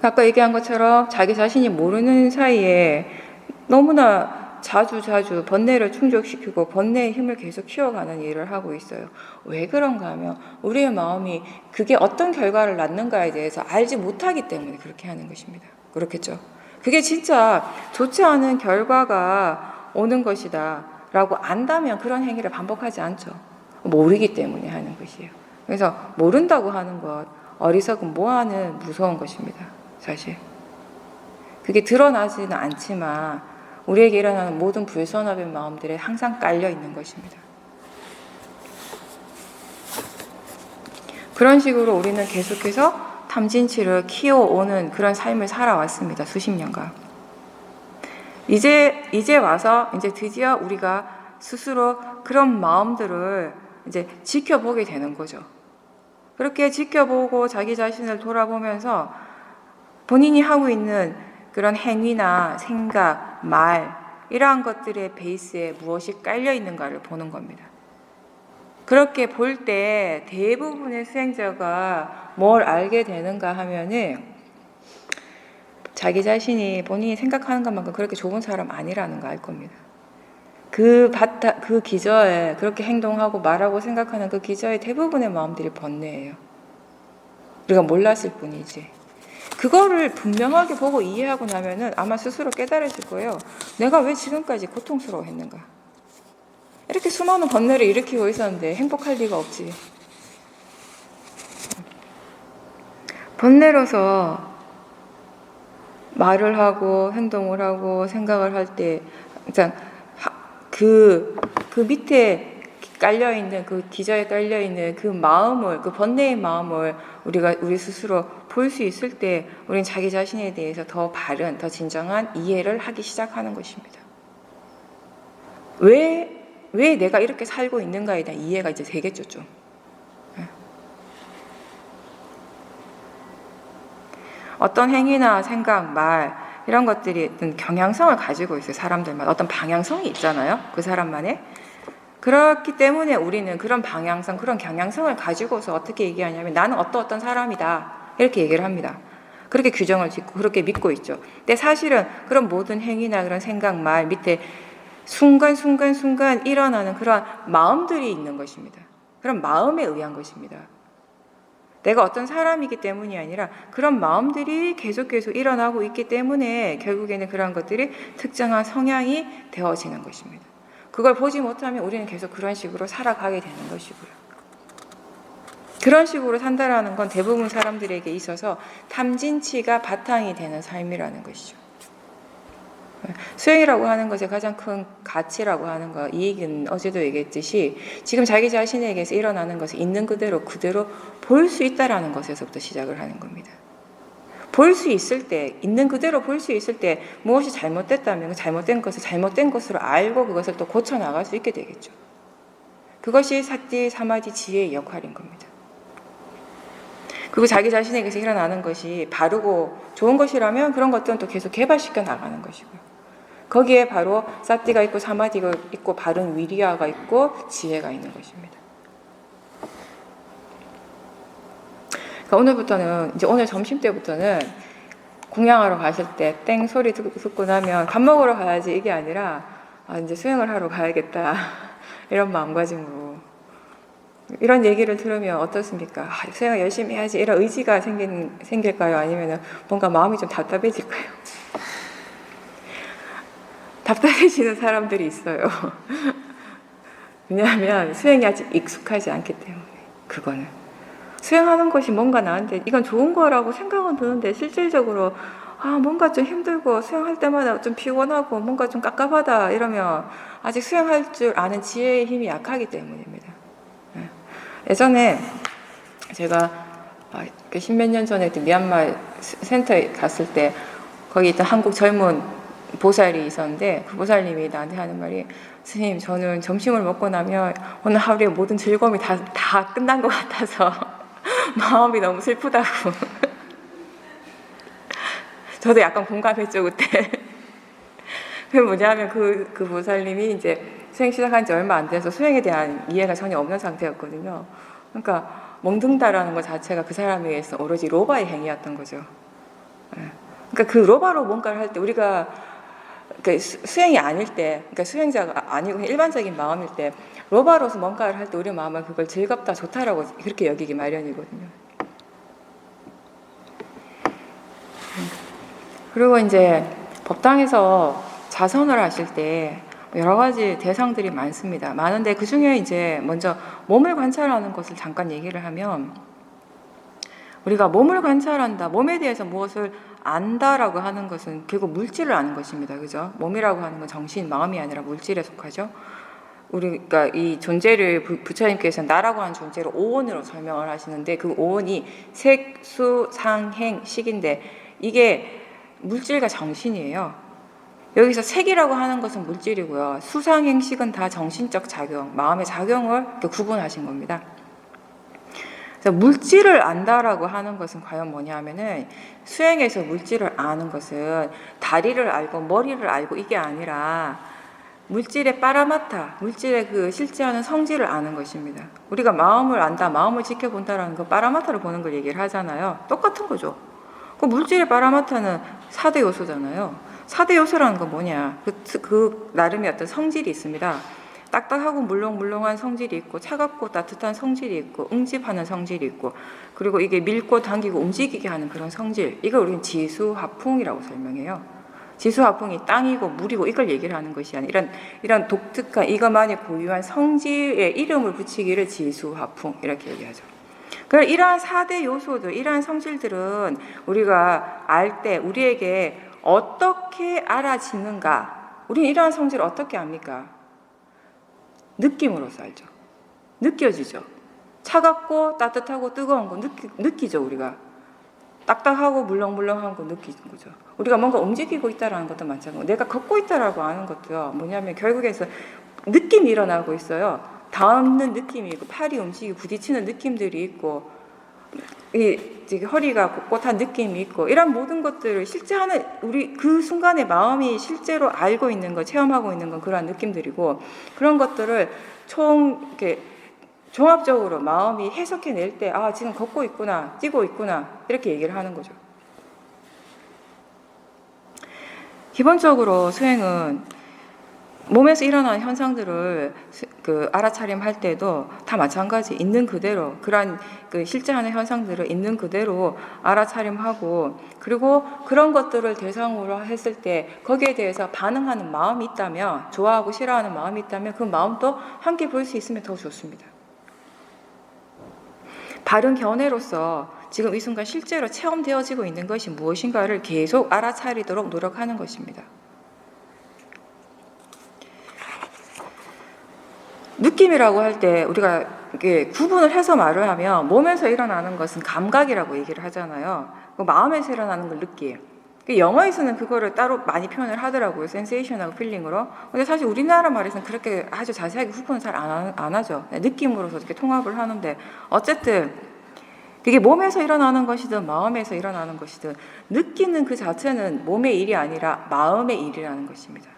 아까 얘기한 것처럼 자기 자신이 모르는 사이에 너무나 자주 번뇌를 충족시키고 번뇌의 힘을 계속 키워가는 일을 하고 있어요. 왜 그런가 하면 우리의 마음이 그게 어떤 결과를 낳는가에 대해서 알지 못하기 때문에 그렇게 하는 것입니다. 그렇겠죠? 그게 진짜 좋지 않은 결과가 오는 것이다 라고 안다면 그런 행위를 반복하지 않죠. 모르기 때문에 하는 것이에요. 그래서 모른다고 하는 것, 어리석은 모하는 무서운 것입니다. 사실 그게 드러나지는 않지만 우리에게 일어나는 모든 불선업의 마음들에 항상 깔려 있는 것입니다. 그런 식으로 우리는 계속해서 탐진치를 키워오는 그런 삶을 살아왔습니다. 수십 년간. 이제 와서 이제 드디어 우리가 스스로 그런 마음들을 이제 지켜보게 되는 거죠. 그렇게 지켜보고 자기 자신을 돌아보면서 본인이 하고 있는 그런 행위나 생각, 말 이러한 것들의 베이스에 무엇이 깔려 있는가를 보는 겁니다. 그렇게 볼 때 대부분의 수행자가 뭘 알게 되는가 하면은 자기 자신이 본인이 생각하는 것만큼 그렇게 좋은 사람 아니라는 거 알 겁니다. 그 기저에 그렇게 행동하고 말하고 생각하는 그 기저에 대부분의 마음들이 번뇌예요. 우리가 몰랐을 뿐이지. 그거를 분명하게 보고 이해하고 나면은 아마 스스로 깨달으실 거예요. 내가 왜 지금까지 고통스러워했는가? 이렇게 수많은 번뇌를 일으키고 있었는데 행복할 리가 없지. 번뇌로서 말을 하고 행동을 하고 생각을 할 때, 일단 그 밑에 깔려있는 그 기저에 깔려있는 그 마음을, 그 번뇌의 마음을 우리 스스로 볼 수 있을 때 우리는 자기 자신에 대해서 더 바른, 더 진정한 이해를 하기 시작하는 것입니다. 왜 내가 이렇게 살고 있는가에 대한 이해가 이제 되겠죠, 좀. 어떤 행위나 생각, 말 이런 것들이 어떤 경향성을 가지고 있어요. 사람들마다 어떤 방향성이 있잖아요. 그 사람만의. 그렇기 때문에 우리는 그런 방향성, 그런 경향성을 가지고서 어떻게 얘기하냐면 나는 어떤 사람이다. 이렇게 얘기를 합니다. 그렇게 규정을 짓고 그렇게 믿고 있죠. 근데 사실은 그런 모든 행위나 그런 생각, 말 밑에 순간 일어나는 그런 마음들이 있는 것입니다. 그런 마음에 의한 것입니다. 내가 어떤 사람이기 때문이 아니라 그런 마음들이 계속 일어나고 있기 때문에 결국에는 그런 것들이 특정한 성향이 되어지는 것입니다. 그걸 보지 못하면 우리는 계속 그런 식으로 살아가게 되는 것이고요. 그런 식으로 산다라는 건 대부분 사람들에게 있어서 탐진치가 바탕이 되는 삶이라는 것이죠. 수행이라고 하는 것의 가장 큰 가치라고 하는 거, 이 얘기는 어제도 얘기했듯이 지금 자기 자신에게서 일어나는 것을 있는 그대로 볼 수 있다라는 것에서부터 시작을 하는 겁니다. 볼 수 있을 때, 있는 그대로 볼 수 있을 때 무엇이 잘못됐다면 잘못된 것을 잘못된 것으로 알고 그것을 또 고쳐나갈 수 있게 되겠죠. 그것이 사티, 사마디, 지혜의 역할인 겁니다. 그리고 자기 자신에게서 일어나는 것이 바르고 좋은 것이라면 그런 것들은 또 계속 개발시켜 나가는 것이고요. 거기에 바로 사티가 있고 사마디가 있고 바른 위리아가 있고 지혜가 있는 것입니다. 그러니까 오늘부터는 이제 오늘 점심 때부터는 공양하러 가실 때 땡 소리 듣고 나면 밥 먹으러 가야지 이게 아니라 이제 수행을 하러 가야겠다 이런 마음가짐으로 이런 얘기를 들으면 어떻습니까? 수영 열심히 해야지 이런 의지가 생길까요? 아니면 뭔가 마음이 좀 답답해질까요? 답답해지는 사람들이 있어요. 왜냐하면 수영이 아직 익숙하지 않기 때문에. 그거는 수영하는 것이 뭔가 나한테 이건 좋은 거라고 생각은 드는데 실질적으로 뭔가 좀 힘들고 수영할 때마다 좀 피곤하고 뭔가 좀 깝깝하다 이러면 아직 수영할 줄 아는 지혜의 힘이 약하기 때문입니다. 예전에 제가 십몇 년 전에 미얀마 센터에 갔을 때 거기 있던 한국 젊은 보살이 있었는데 그 보살님이 나한테 하는 말이 스님 저는 점심을 먹고 나면 오늘 하루의 모든 즐거움이 다 끝난 것 같아서 마음이 너무 슬프다고. 저도 약간 공감했죠 그때. 그게 뭐냐면 그 보살님이 이제 수행 시작한 지 얼마 안 돼서 수행에 대한 이해가 전혀 없는 상태였거든요. 그러니까 멍든다라는 것 자체가 그 사람에 의해서 오로지 로바의 행위였던 거죠. 그러니까 그 로바로 뭔가를 할 때 우리가 수행이 아닐 때, 그러니까 수행자가 아니고 일반적인 마음일 때 로바로서 뭔가를 할 때 우리 마음은 그걸 즐겁다, 좋다라고 그렇게 여기기 마련이거든요. 그리고 이제 법당에서 자선을 하실 때 여러 가지 대상들이 많습니다. 많은데 그 중에 이제 먼저 몸을 관찰하는 것을 잠깐 얘기를 하면 우리가 몸을 관찰한다, 몸에 대해서 무엇을 안다라고 하는 것은 결국 물질을 아는 것입니다. 그죠? 몸이라고 하는 건 정신, 마음이 아니라 물질에 속하죠. 우리가 이 존재를 부처님께서 나라고 하는 존재를 오온으로 설명을 하시는데 그 오온이 색, 수, 상, 행, 식인데 이게 물질과 정신이에요. 여기서 색이라고 하는 것은 물질이고요. 수상행식은 다 정신적 작용, 마음의 작용을 구분하신 겁니다. 그래서 물질을 안다라고 하는 것은 과연 뭐냐 하면은 수행에서 물질을 아는 것은 다리를 알고 머리를 알고 이게 아니라 물질의 빠라마타, 물질의 그 실제하는 성질을 아는 것입니다. 우리가 마음을 안다, 마음을 지켜본다라는 거 빠라마타를 보는 걸 얘기를 하잖아요. 똑같은 거죠. 그 물질의 빠라마타는 4대 요소잖아요. 4대 요소라는 건 뭐냐? 그 나름의 어떤 성질이 있습니다. 딱딱하고 물렁물렁한 성질이 있고 차갑고 따뜻한 성질이 있고 응집하는 성질이 있고 그리고 이게 밀고 당기고 움직이게 하는 그런 성질, 이걸 우리는 지수화풍이라고 설명해요. 지수화풍이 땅이고 물이고 이걸 얘기를 하는 것이 아니라 이런 독특한 이것만이 보유한 성질의 이름을 붙이기를 지수화풍 이렇게 얘기하죠. 그럼 이러한 4대 요소들, 이러한 성질들은 우리가 알 때 우리에게 어떻게 알아지는가? 우리는 이러한 성질을 어떻게 압니까? 느낌으로서 알죠. 느껴지죠. 차갑고 따뜻하고 뜨거운 거 느끼죠, 우리가. 딱딱하고 물렁물렁한 거 느끼는 거죠. 우리가 뭔가 움직이고 있다는 것도 마찬가지고 내가 걷고 있다라고 아는 것도요. 뭐냐면 결국에서 느낌이 일어나고 있어요. 닿는 느낌이 있고 팔이 움직이고 부딪히는 느낌들이 있고 허리가 꼿꼿한 느낌이 있고 이런 모든 것들을 실제 하는 우리 그 순간에 마음이 실제로 알고 있는 거, 체험하고 있는 건 그런 느낌들이고 그런 것들을 이렇게 종합적으로 마음이 해석해낼 때 지금 걷고 있구나, 뛰고 있구나 이렇게 얘기를 하는 거죠. 기본적으로 수행은 몸에서 일어나는 현상들을 알아차림할 때도 다 마찬가지 있는 그대로 그러한 실제 하는 현상들을 있는 그대로 알아차림하고 그리고 그런 것들을 대상으로 했을 때 거기에 대해서 반응하는 마음이 있다면 좋아하고 싫어하는 마음이 있다면 그 마음도 함께 볼 수 있으면 더 좋습니다. 바른 견해로서 지금 이 순간 실제로 체험되어지고 있는 것이 무엇인가를 계속 알아차리도록 노력하는 것입니다. 느낌이라고 할 때 우리가 이게 구분을 해서 말을 하면 몸에서 일어나는 것은 감각이라고 얘기를 하잖아요. 마음에서 일어나는 걸 느낌. 영어에서는 그거를 따로 많이 표현을 하더라고요. 센세이션하고 필링으로. 근데 사실 우리나라 말에서는 그렇게 아주 자세하게 구분을 잘 안 하죠. 느낌으로서 이렇게 통합을 하는데 어쨌든 그게 몸에서 일어나는 것이든 마음에서 일어나는 것이든 느끼는 그 자체는 몸의 일이 아니라 마음의 일이라는 것입니다.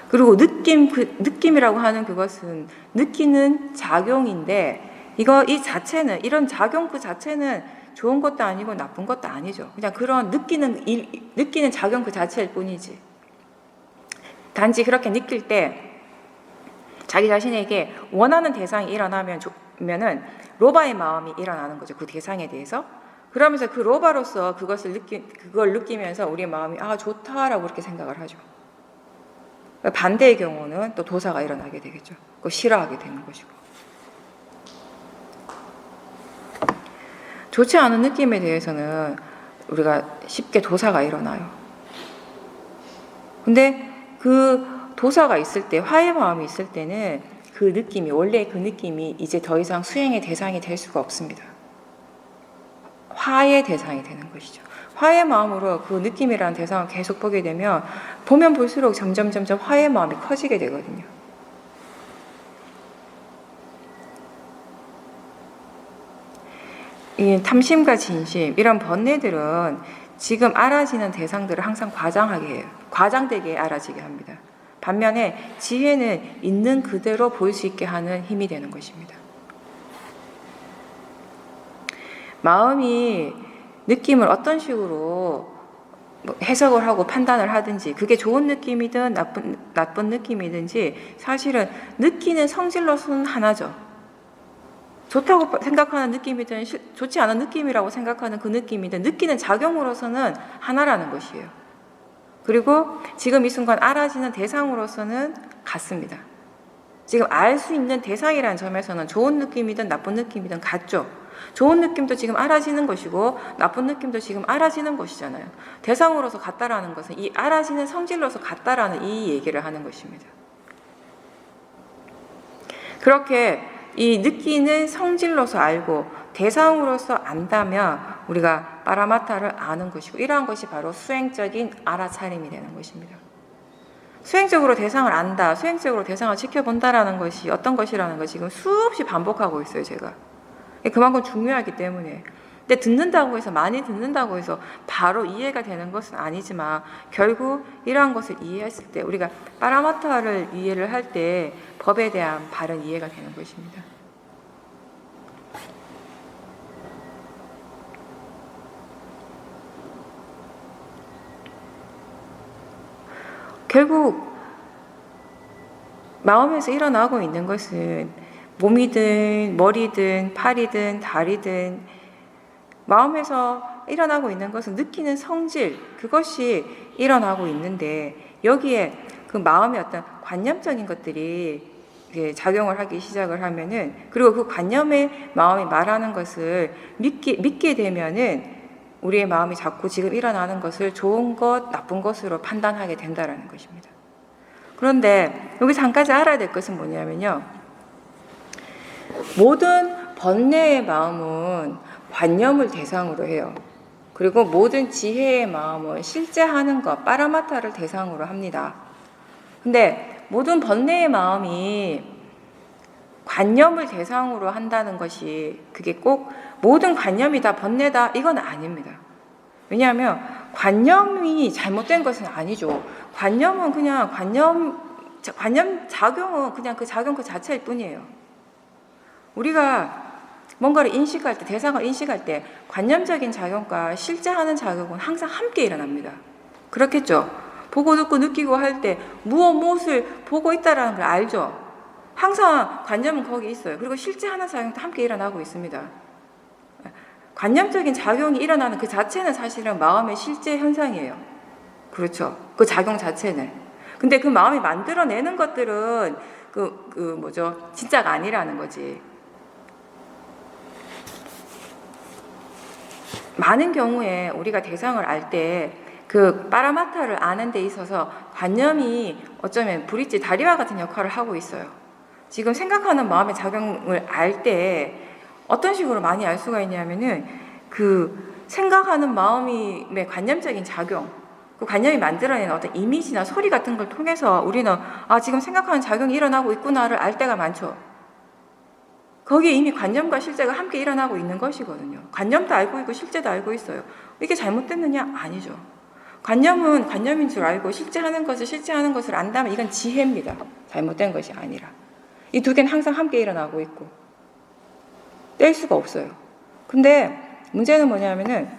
그리고 느낌이라고 하는 그것은 느끼는 작용인데 이 자체는 이런 작용 그 자체는 좋은 것도 아니고 나쁜 것도 아니죠. 그냥 그런 느끼는 작용 그 자체일 뿐이지. 단지 그렇게 느낄 때 자기 자신에게 원하는 대상이 일어나면은 로바의 마음이 일어나는 거죠. 그 대상에 대해서. 그러면서 그 로바로서 그걸 느끼면서 우리의 마음이 좋다라고 그렇게 생각을 하죠. 반대의 경우는 또 도사가 일어나게 되겠죠. 그거 싫어하게 되는 것이고. 좋지 않은 느낌에 대해서는 우리가 쉽게 도사가 일어나요. 근데 그 도사가 있을 때, 화의 마음이 있을 때는 그 느낌이, 원래 그 느낌이 이제 더 이상 수행의 대상이 될 수가 없습니다. 화의 대상이 되는 것이죠. 화의 마음으로 그 느낌이라는 대상을 계속 보게 되면 보면 볼수록 점점 화의 마음이 커지게 되거든요. 이 탐심과 진심, 이런 번뇌들은 지금 알아지는 대상들을 항상 과장하게 해요. 과장되게 알아지게 합니다. 반면에 지혜는 있는 그대로 볼 수 있게 하는 힘이 되는 것입니다. 마음이 느낌을 어떤 식으로 해석을 하고 판단을 하든지, 그게 좋은 느낌이든 나쁜 느낌이든지 사실은 느끼는 성질로서는 하나죠. 좋다고 생각하는 느낌이든 좋지 않은 느낌이라고 생각하는 그 느낌이든 느끼는 작용으로서는 하나라는 것이에요. 그리고 지금 이 순간 알아지는 대상으로서는 같습니다. 지금 알 수 있는 대상이라는 점에서는 좋은 느낌이든 나쁜 느낌이든 같죠. 좋은 느낌도 지금 알아지는 것이고 나쁜 느낌도 지금 알아지는 것이잖아요. 대상으로서 같다라는 것은 이 알아지는 성질로서 같다라는 이 얘기를 하는 것입니다. 그렇게 이 느끼는 성질로서 알고 대상으로서 안다면 우리가 파라마타를 아는 것이고, 이러한 것이 바로 수행적인 알아차림이 되는 것입니다. 수행적으로 대상을 안다, 수행적으로 대상을 지켜본다라는 것이 어떤 것이라는 걸 지금 수없이 반복하고 있어요, 제가. 그만큼 중요하기 때문에. 근데 듣는다고 해서, 많이 듣는다고 해서 바로 이해가 되는 것은 아니지만 결국 이러한 것을 이해했을 때, 우리가 파라마타를 이해를 할 때 법에 대한 바른 이해가 되는 것입니다. 결국 마음에서 일어나고 있는 것은 몸이든 머리든 팔이든 다리든 마음에서 일어나고 있는 것은 느끼는 성질, 그것이 일어나고 있는데, 여기에 그 마음의 어떤 관념적인 것들이 작용을 하기 시작을 하면은, 그리고 그 관념의 마음이 말하는 것을 믿게 되면은 우리의 마음이 자꾸 지금 일어나는 것을 좋은 것, 나쁜 것으로 판단하게 된다라는 것입니다. 그런데 여기서 한 가지 알아야 될 것은 뭐냐면요, 모든 번뇌의 마음은 관념을 대상으로 해요. 그리고 모든 지혜의 마음은 실제 하는 것, 파라마타를 대상으로 합니다. 근데 모든 번뇌의 마음이 관념을 대상으로 한다는 것이, 그게 꼭 모든 관념이 다 번뇌다, 이건 아닙니다. 왜냐하면 관념이 잘못된 것은 아니죠. 관념은 그냥 관념 작용은 그냥 그 작용 그 자체일 뿐이에요. 우리가 뭔가를 인식할 때, 대상을 인식할 때 관념적인 작용과 실제 하는 작용은 항상 함께 일어납니다. 그렇겠죠? 보고 듣고 느끼고 할 때 무엇을 보고 있다는 걸 알죠? 항상 관념은 거기 있어요. 그리고 실제 하는 작용도 함께 일어나고 있습니다. 관념적인 작용이 일어나는 그 자체는 사실은 마음의 실제 현상이에요. 그렇죠? 그 작용 자체는. 근데 그 마음이 만들어내는 것들은 진짜가 아니라는 거지. 많은 경우에 우리가 대상을 알 때 그 파라마타를 아는 데 있어서 관념이 어쩌면 브릿지, 다리와 같은 역할을 하고 있어요. 지금 생각하는 마음의 작용을 알 때 어떤 식으로 많이 알 수가 있냐면은, 그 생각하는 마음의 관념적인 작용, 그 관념이 만들어내는 어떤 이미지나 소리 같은 걸 통해서 우리는 지금 생각하는 작용이 일어나고 있구나를 알 때가 많죠. 거기에 이미 관념과 실제가 함께 일어나고 있는 것이거든요. 관념도 알고 있고 실제도 알고 있어요. 이게 잘못됐느냐? 아니죠. 관념은 관념인 줄 알고 실제 하는 것을 안다면 이건 지혜입니다. 잘못된 것이 아니라. 이 두 개는 항상 함께 일어나고 있고 뗄 수가 없어요. 근데 문제는 뭐냐면은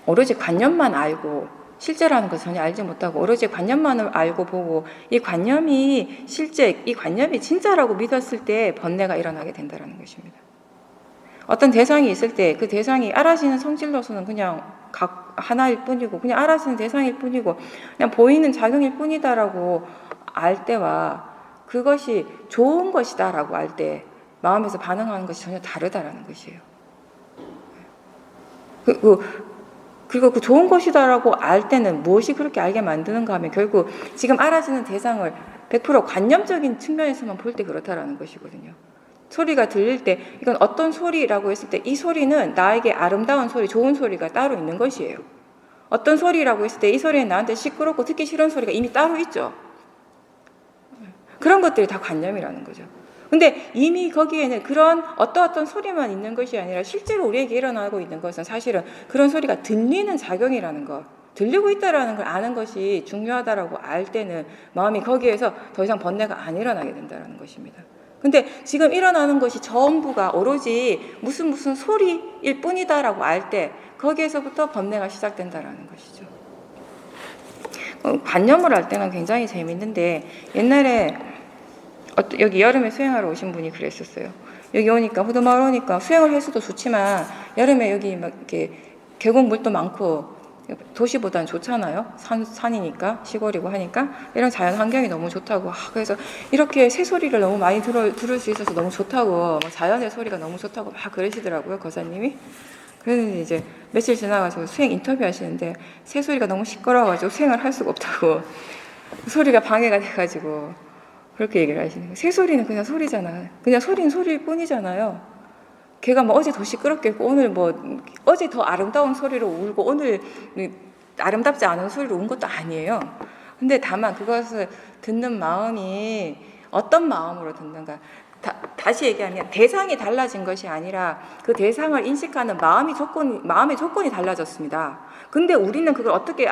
오로지 관념만 알고 실제라는 것을 전혀 알지 못하고 오로지 관념만을 알고 보고 이 관념이 실제, 이 관념이 진짜라고 믿었을 때 번뇌가 일어나게 된다는 것입니다. 어떤 대상이 있을 때 그 대상이 알아지는 성질로서는 그냥 각 하나일 뿐이고 그냥 알아지는 대상일 뿐이고 그냥 보이는 작용일 뿐이다라고 알 때와 그것이 좋은 것이다라고 알 때 마음에서 반응하는 것이 전혀 다르다라는 것이에요. 그리고 그 좋은 것이다라고 알 때는 무엇이 그렇게 알게 만드는가 하면 결국 지금 알아지는 대상을 100% 관념적인 측면에서만 볼 때 그렇다라는 것이거든요. 소리가 들릴 때 이건 어떤 소리라고 했을 때 이 소리는 나에게 아름다운 소리, 좋은 소리가 따로 있는 것이에요. 어떤 소리라고 했을 때 이 소리는 나한테 시끄럽고 듣기 싫은 소리가 이미 따로 있죠. 그런 것들이 다 관념이라는 거죠. 근데 이미 거기에는 그런 어떤 소리만 있는 것이 아니라 실제로 우리에게 일어나고 있는 것은 사실은 그런 소리가 들리는 작용이라는 것, 들리고 있다라는 걸 아는 것이 중요하다라고 알 때는 마음이 거기에서 더 이상 번뇌가 안 일어나게 된다는 것입니다. 근데 지금 일어나는 것이 전부가 오로지 무슨 소리일 뿐이다라고 알 때 거기에서부터 번뇌가 시작된다라는 것이죠. 관념을 알 때는 굉장히 재밌는데 옛날에 여기 여름에 수행하러 오신 분이 그랬었어요. 여기 오니까 호두마을 오니까 수행을 해서도 좋지만 여름에 여기 막 이렇게 계곡물도 많고 도시보다는 좋잖아요. 산이니까 시골이고 하니까 이런 자연 환경이 너무 좋다고. 그래서 이렇게 새소리를 너무 많이 들을 수 있어서 너무 좋다고 자연의 소리가 너무 좋다고 막 그러시더라고요. 거사님이. 그래서 이제 며칠 지나가서 수행 인터뷰 하시는데 새소리가 너무 시끄러워가지고 수행을 할 수가 없다고 소리가 방해가 돼가지고 그렇게 얘기를 하시는 거예요. 새소리는 그냥 소리잖아. 그냥 소리는 소리일 뿐이잖아요. 걔가 뭐 어제 더 시끄럽겠고 오늘 뭐 어제 더 아름다운 소리로 울고 오늘 아름답지 않은 소리로 운 것도 아니에요. 근데 다만 그것을 듣는 마음이 어떤 마음으로 듣는가. 다시 얘기하면 대상이 달라진 것이 아니라 그 대상을 인식하는 마음의 조건이 달라졌습니다. 근데 우리는 그걸 어떻게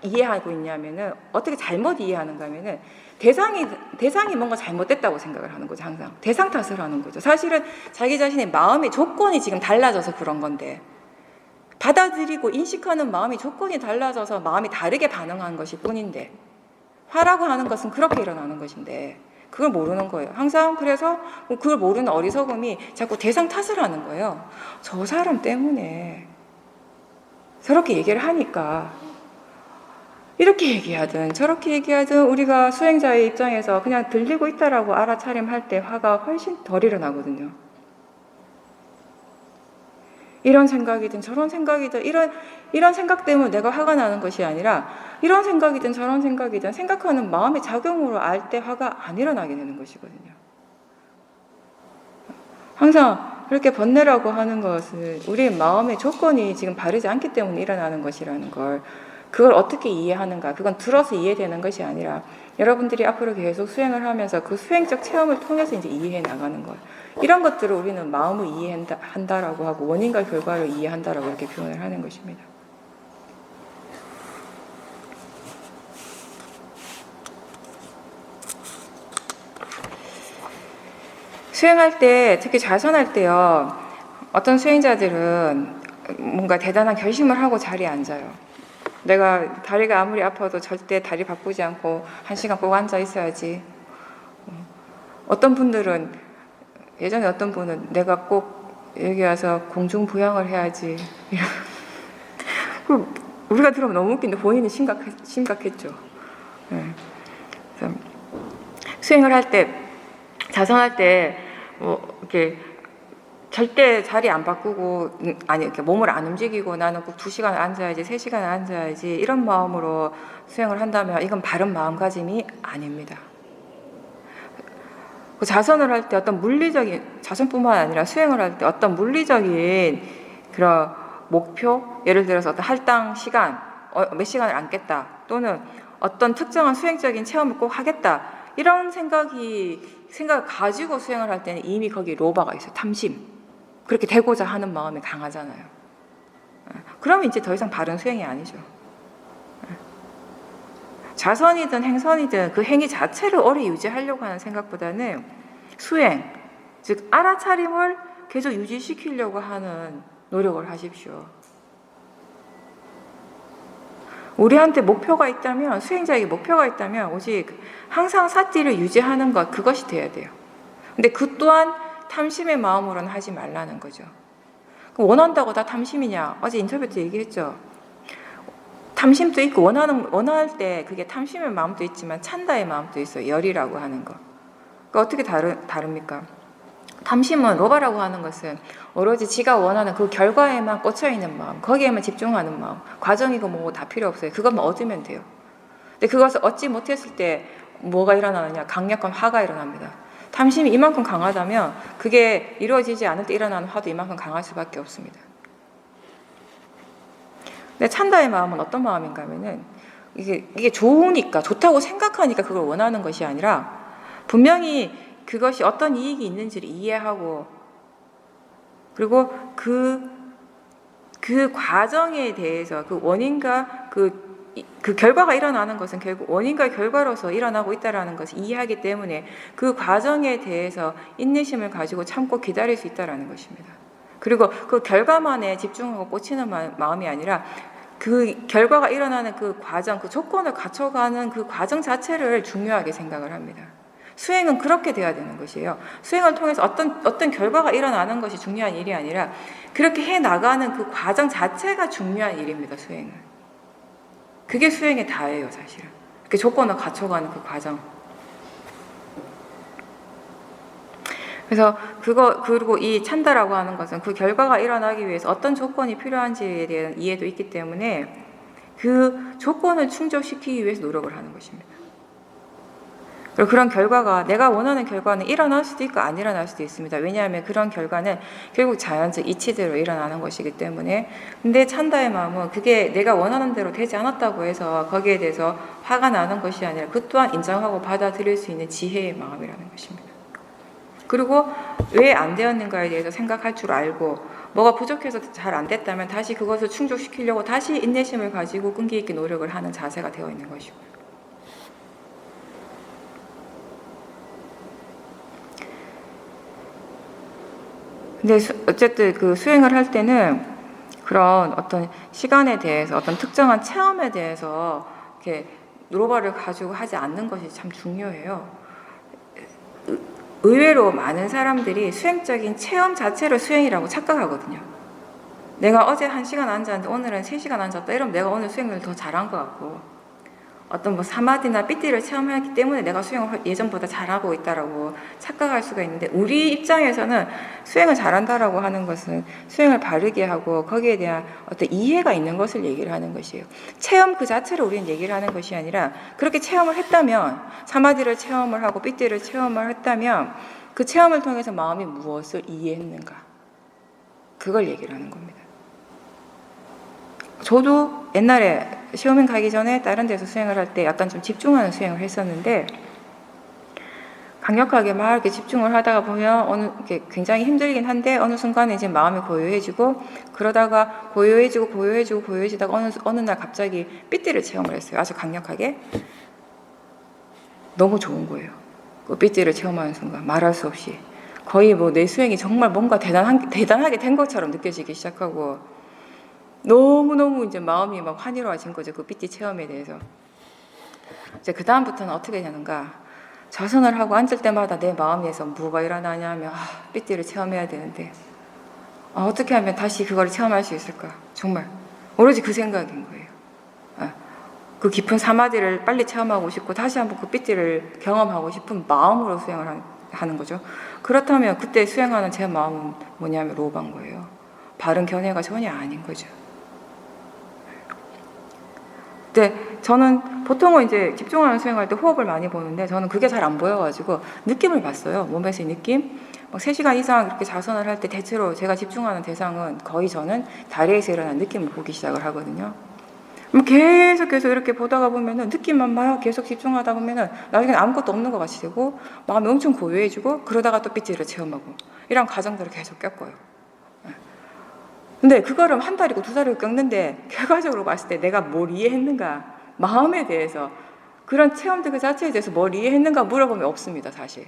이해하고 있냐면은 어떻게 잘못 이해하는가 하면은 대상이 뭔가 잘못됐다고 생각을 하는 거죠. 항상 대상 탓을 하는 거죠. 사실은 자기 자신의 마음의 조건이 지금 달라져서 그런 건데 받아들이고 인식하는 마음의 조건이 달라져서 마음이 다르게 반응하는 것일 뿐인데 화라고 하는 것은 그렇게 일어나는 것인데 그걸 모르는 거예요. 항상 그래서 그걸 모르는 어리석음이 자꾸 대상 탓을 하는 거예요. 저 사람 때문에 저렇게 얘기를 하니까 이렇게 얘기하든 저렇게 얘기하든 우리가 수행자의 입장에서 그냥 들리고 있다라고 알아차림할 때 화가 훨씬 덜 일어나거든요. 이런 생각이든 저런 생각이든 이런 생각 때문에 내가 화가 나는 것이 아니라 이런 생각이든 저런 생각이든 생각하는 마음의 작용으로 알 때 화가 안 일어나게 되는 것이거든요. 항상 그렇게 번뇌라고 하는 것은 우리의 마음의 조건이 지금 바르지 않기 때문에 일어나는 것이라는 걸 그걸 어떻게 이해하는가 그건 들어서 이해되는 것이 아니라 여러분들이 앞으로 계속 수행을 하면서 그 수행적 체험을 통해서 이제 이해해 나가는 거예요. 이런 것들을 우리는 마음을 이해한다라고 하고 원인과 결과를 이해한다라고 이렇게 표현을 하는 것입니다. 수행할 때 특히 자선할 때요. 어떤 수행자들은 뭔가 대단한 결심을 하고 자리에 앉아요. 내가 다리가 아무리 아파도 절대 다리 바꾸지 않고 1시간 꼭 앉아 있어야지. 어떤 분들은 예전에 어떤 분은 내가 꼭 여기 와서 공중부양을 해야지. 우리가 들으면 너무 웃긴데 본인이 심각했죠. 수행을 할 때, 자선할 때 뭐 이렇게 절대 자리 안 바꾸고 이렇게 몸을 안 움직이고 나는 꼭 2시간 앉아야지 3시간 앉아야지 이런 마음으로 수행을 한다면 이건 바른 마음가짐이 아닙니다. 자선을 할 때 어떤 물리적인 자선뿐만 아니라 수행을 할 때 어떤 물리적인 그런 목표 예를 들어서 어떤 할당 시간 몇 시간을 앉겠다 또는 어떤 특정한 수행적인 체험을 꼭 하겠다 이런 생각을 가지고 수행을 할 때는 이미 거기 로바가 있어요. 탐심. 그렇게 되고자 하는 마음이 강하잖아요. 그러면 이제 더 이상 바른 수행이 아니죠. 자선이든 행선이든 그 행위 자체를 오래 유지하려고 하는 생각보다는 수행, 즉 알아차림을 계속 유지시키려고 하는 노력을 하십시오. 우리한테 목표가 있다면, 수행자에게 목표가 있다면 오직 항상 사티를 유지하는 것, 그것이 돼야 돼요. 근데 그 또한 탐심의 마음으로는 하지 말라는 거죠. 원한다고 다 탐심이냐? 어제 인터뷰 때 얘기했죠. 탐심도 있고 원할 때 그게 탐심의 마음도 있지만 찬다의 마음도 있어요. 열이라고 하는 거. 그러니까 어떻게 다릅니까? 탐심은 로바라고 하는 것은 오로지 지가 원하는 그 결과에만 꽂혀있는 마음, 거기에만 집중하는 마음, 과정이고 뭐고 다 필요 없어요. 그것만 얻으면 돼요. 근데 그것을 얻지 못했을 때 뭐가 일어나느냐? 강력한 화가 일어납니다. 탐심이 이만큼 강하다면 그게 이루어지지 않을 때 일어나는 화도 이만큼 강할 수밖에 없습니다. 근데 찬다의 마음은 어떤 마음인가 하면은 이게 좋으니까, 좋다고 생각하니까 그걸 원하는 것이 아니라 분명히 그것이 어떤 이익이 있는지를 이해하고, 그리고 그 과정에 대해서 그 원인과 그 결과가 일어나는 것은 결국 원인과 결과로서 일어나고 있다는 것을 이해하기 때문에 그 과정에 대해서 인내심을 가지고 참고 기다릴 수 있다는 것입니다. 그리고 그 결과만에 집중하고 꽂히는 마음이 아니라 그 결과가 일어나는 그 과정, 그 조건을 갖춰가는 그 과정 자체를 중요하게 생각을 합니다. 수행은 그렇게 돼야 되는 것이에요. 수행을 통해서 어떤 결과가 일어나는 것이 중요한 일이 아니라 그렇게 해나가는 그 과정 자체가 중요한 일입니다. 수행은. 그게 수행의 다예요, 사실은. 그 조건을 갖춰가는 그 과정. 그래서 그리고 이 찬다라고 하는 것은 그 결과가 일어나기 위해서 어떤 조건이 필요한지에 대한 이해도 있기 때문에 그 조건을 충족시키기 위해서 노력을 하는 것입니다. 그리고 그런 결과가, 내가 원하는 결과는 일어날 수도 있고 안 일어날 수도 있습니다. 왜냐하면 그런 결과는 결국 자연적 이치대로 일어나는 것이기 때문에. 근데 찬다의 마음은 그게 내가 원하는 대로 되지 않았다고 해서 거기에 대해서 화가 나는 것이 아니라 그 또한 인정하고 받아들일 수 있는 지혜의 마음이라는 것입니다. 그리고 왜 안 되었는가에 대해서 생각할 줄 알고, 뭐가 부족해서 잘 안 됐다면 다시 그것을 충족시키려고 다시 인내심을 가지고 끈기 있게 노력을 하는 자세가 되어 있는 것이고요. 근데 어쨌든 그 수행을 할 때는 그런 어떤 시간에 대해서, 어떤 특정한 체험에 대해서 이렇게 로바를 가지고 하지 않는 것이 참 중요해요. 의외로 많은 사람들이 수행적인 체험 자체를 수행이라고 착각하거든요. 내가 어제 1시간 앉았는데 오늘은 3시간 앉았다 이러면 내가 오늘 수행을 더 잘한 것 같고, 어떤 뭐 사마디나 삐띠를 체험하기 때문에 내가 수행을 예전보다 잘하고 있다라고 착각할 수가 있는데, 우리 입장에서는 수행을 잘한다라고 하는 것은 수행을 바르게 하고 거기에 대한 어떤 이해가 있는 것을 얘기를 하는 것이에요. 체험 그 자체를 우리는 얘기를 하는 것이 아니라, 그렇게 체험을 했다면, 사마디를 체험을 하고 삐띠를 체험을 했다면 그 체험을 통해서 마음이 무엇을 이해했는가, 그걸 얘기를 하는 겁니다. 저도 옛날에 시험행 가기 전에 다른 데서 수행을 할 때 약간 좀 집중하는 수행을 했었는데, 강력하게 막 이렇게 집중을 하다가 보면 굉장히 힘들긴 한데 어느 순간에 이제 마음이 고요해지고, 그러다가 고요해지다가 어느 날 갑자기 삐띠를 체험을 했어요. 아주 강력하게. 너무 좋은 거예요. 그 삐띠를 체험하는 순간 말할 수 없이 거의 뭐 내 수행이 정말 뭔가 대단하게 된 것처럼 느껴지기 시작하고, 너무너무 이제 마음이 막 환희로워진 거죠. 그 삐띠 체험에 대해서. 이제 그 다음부터는 어떻게 되는가? 자선을 하고 앉을 때마다 내 마음에서 뭐가 일어나냐면, 삐띠를 체험해야 되는데 어떻게 하면 다시 그걸 체험할 수 있을까? 정말 오로지 그 생각인 거예요. 그 깊은 사마디를 빨리 체험하고 싶고 다시 한번 그 삐띠를 경험하고 싶은 마음으로 수행을 하는 거죠. 그렇다면 그때 수행하는 제 마음은 뭐냐면 로바인 거예요. 바른 견해가 전혀 아닌 거죠. 네, 저는 보통은 이제 집중하는 수행할 때 호흡을 많이 보는데 저는 그게 잘 안 보여가지고 느낌을 봤어요. 몸에서의 느낌. 막 3시간 이상 이렇게 자선을 할 때 대체로 제가 집중하는 대상은 거의 저는 다리에서 일어나는 느낌을 보기 시작을 하거든요. 계속 이렇게 보다가 보면은 느낌만 막 계속 집중하다 보면은 나중에 아무것도 없는 것 같이 되고 마음이 엄청 고요해지고, 그러다가 또 삐지를 체험하고, 이런 과정들을 계속 겪어요. 근데 그거를 1달이고 2달이고 겪는데 결과적으로 봤을 때 내가 뭘 이해했는가, 마음에 대해서, 그런 체험들 그 자체에 대해서 뭘 이해했는가 물어보면 없습니다. 사실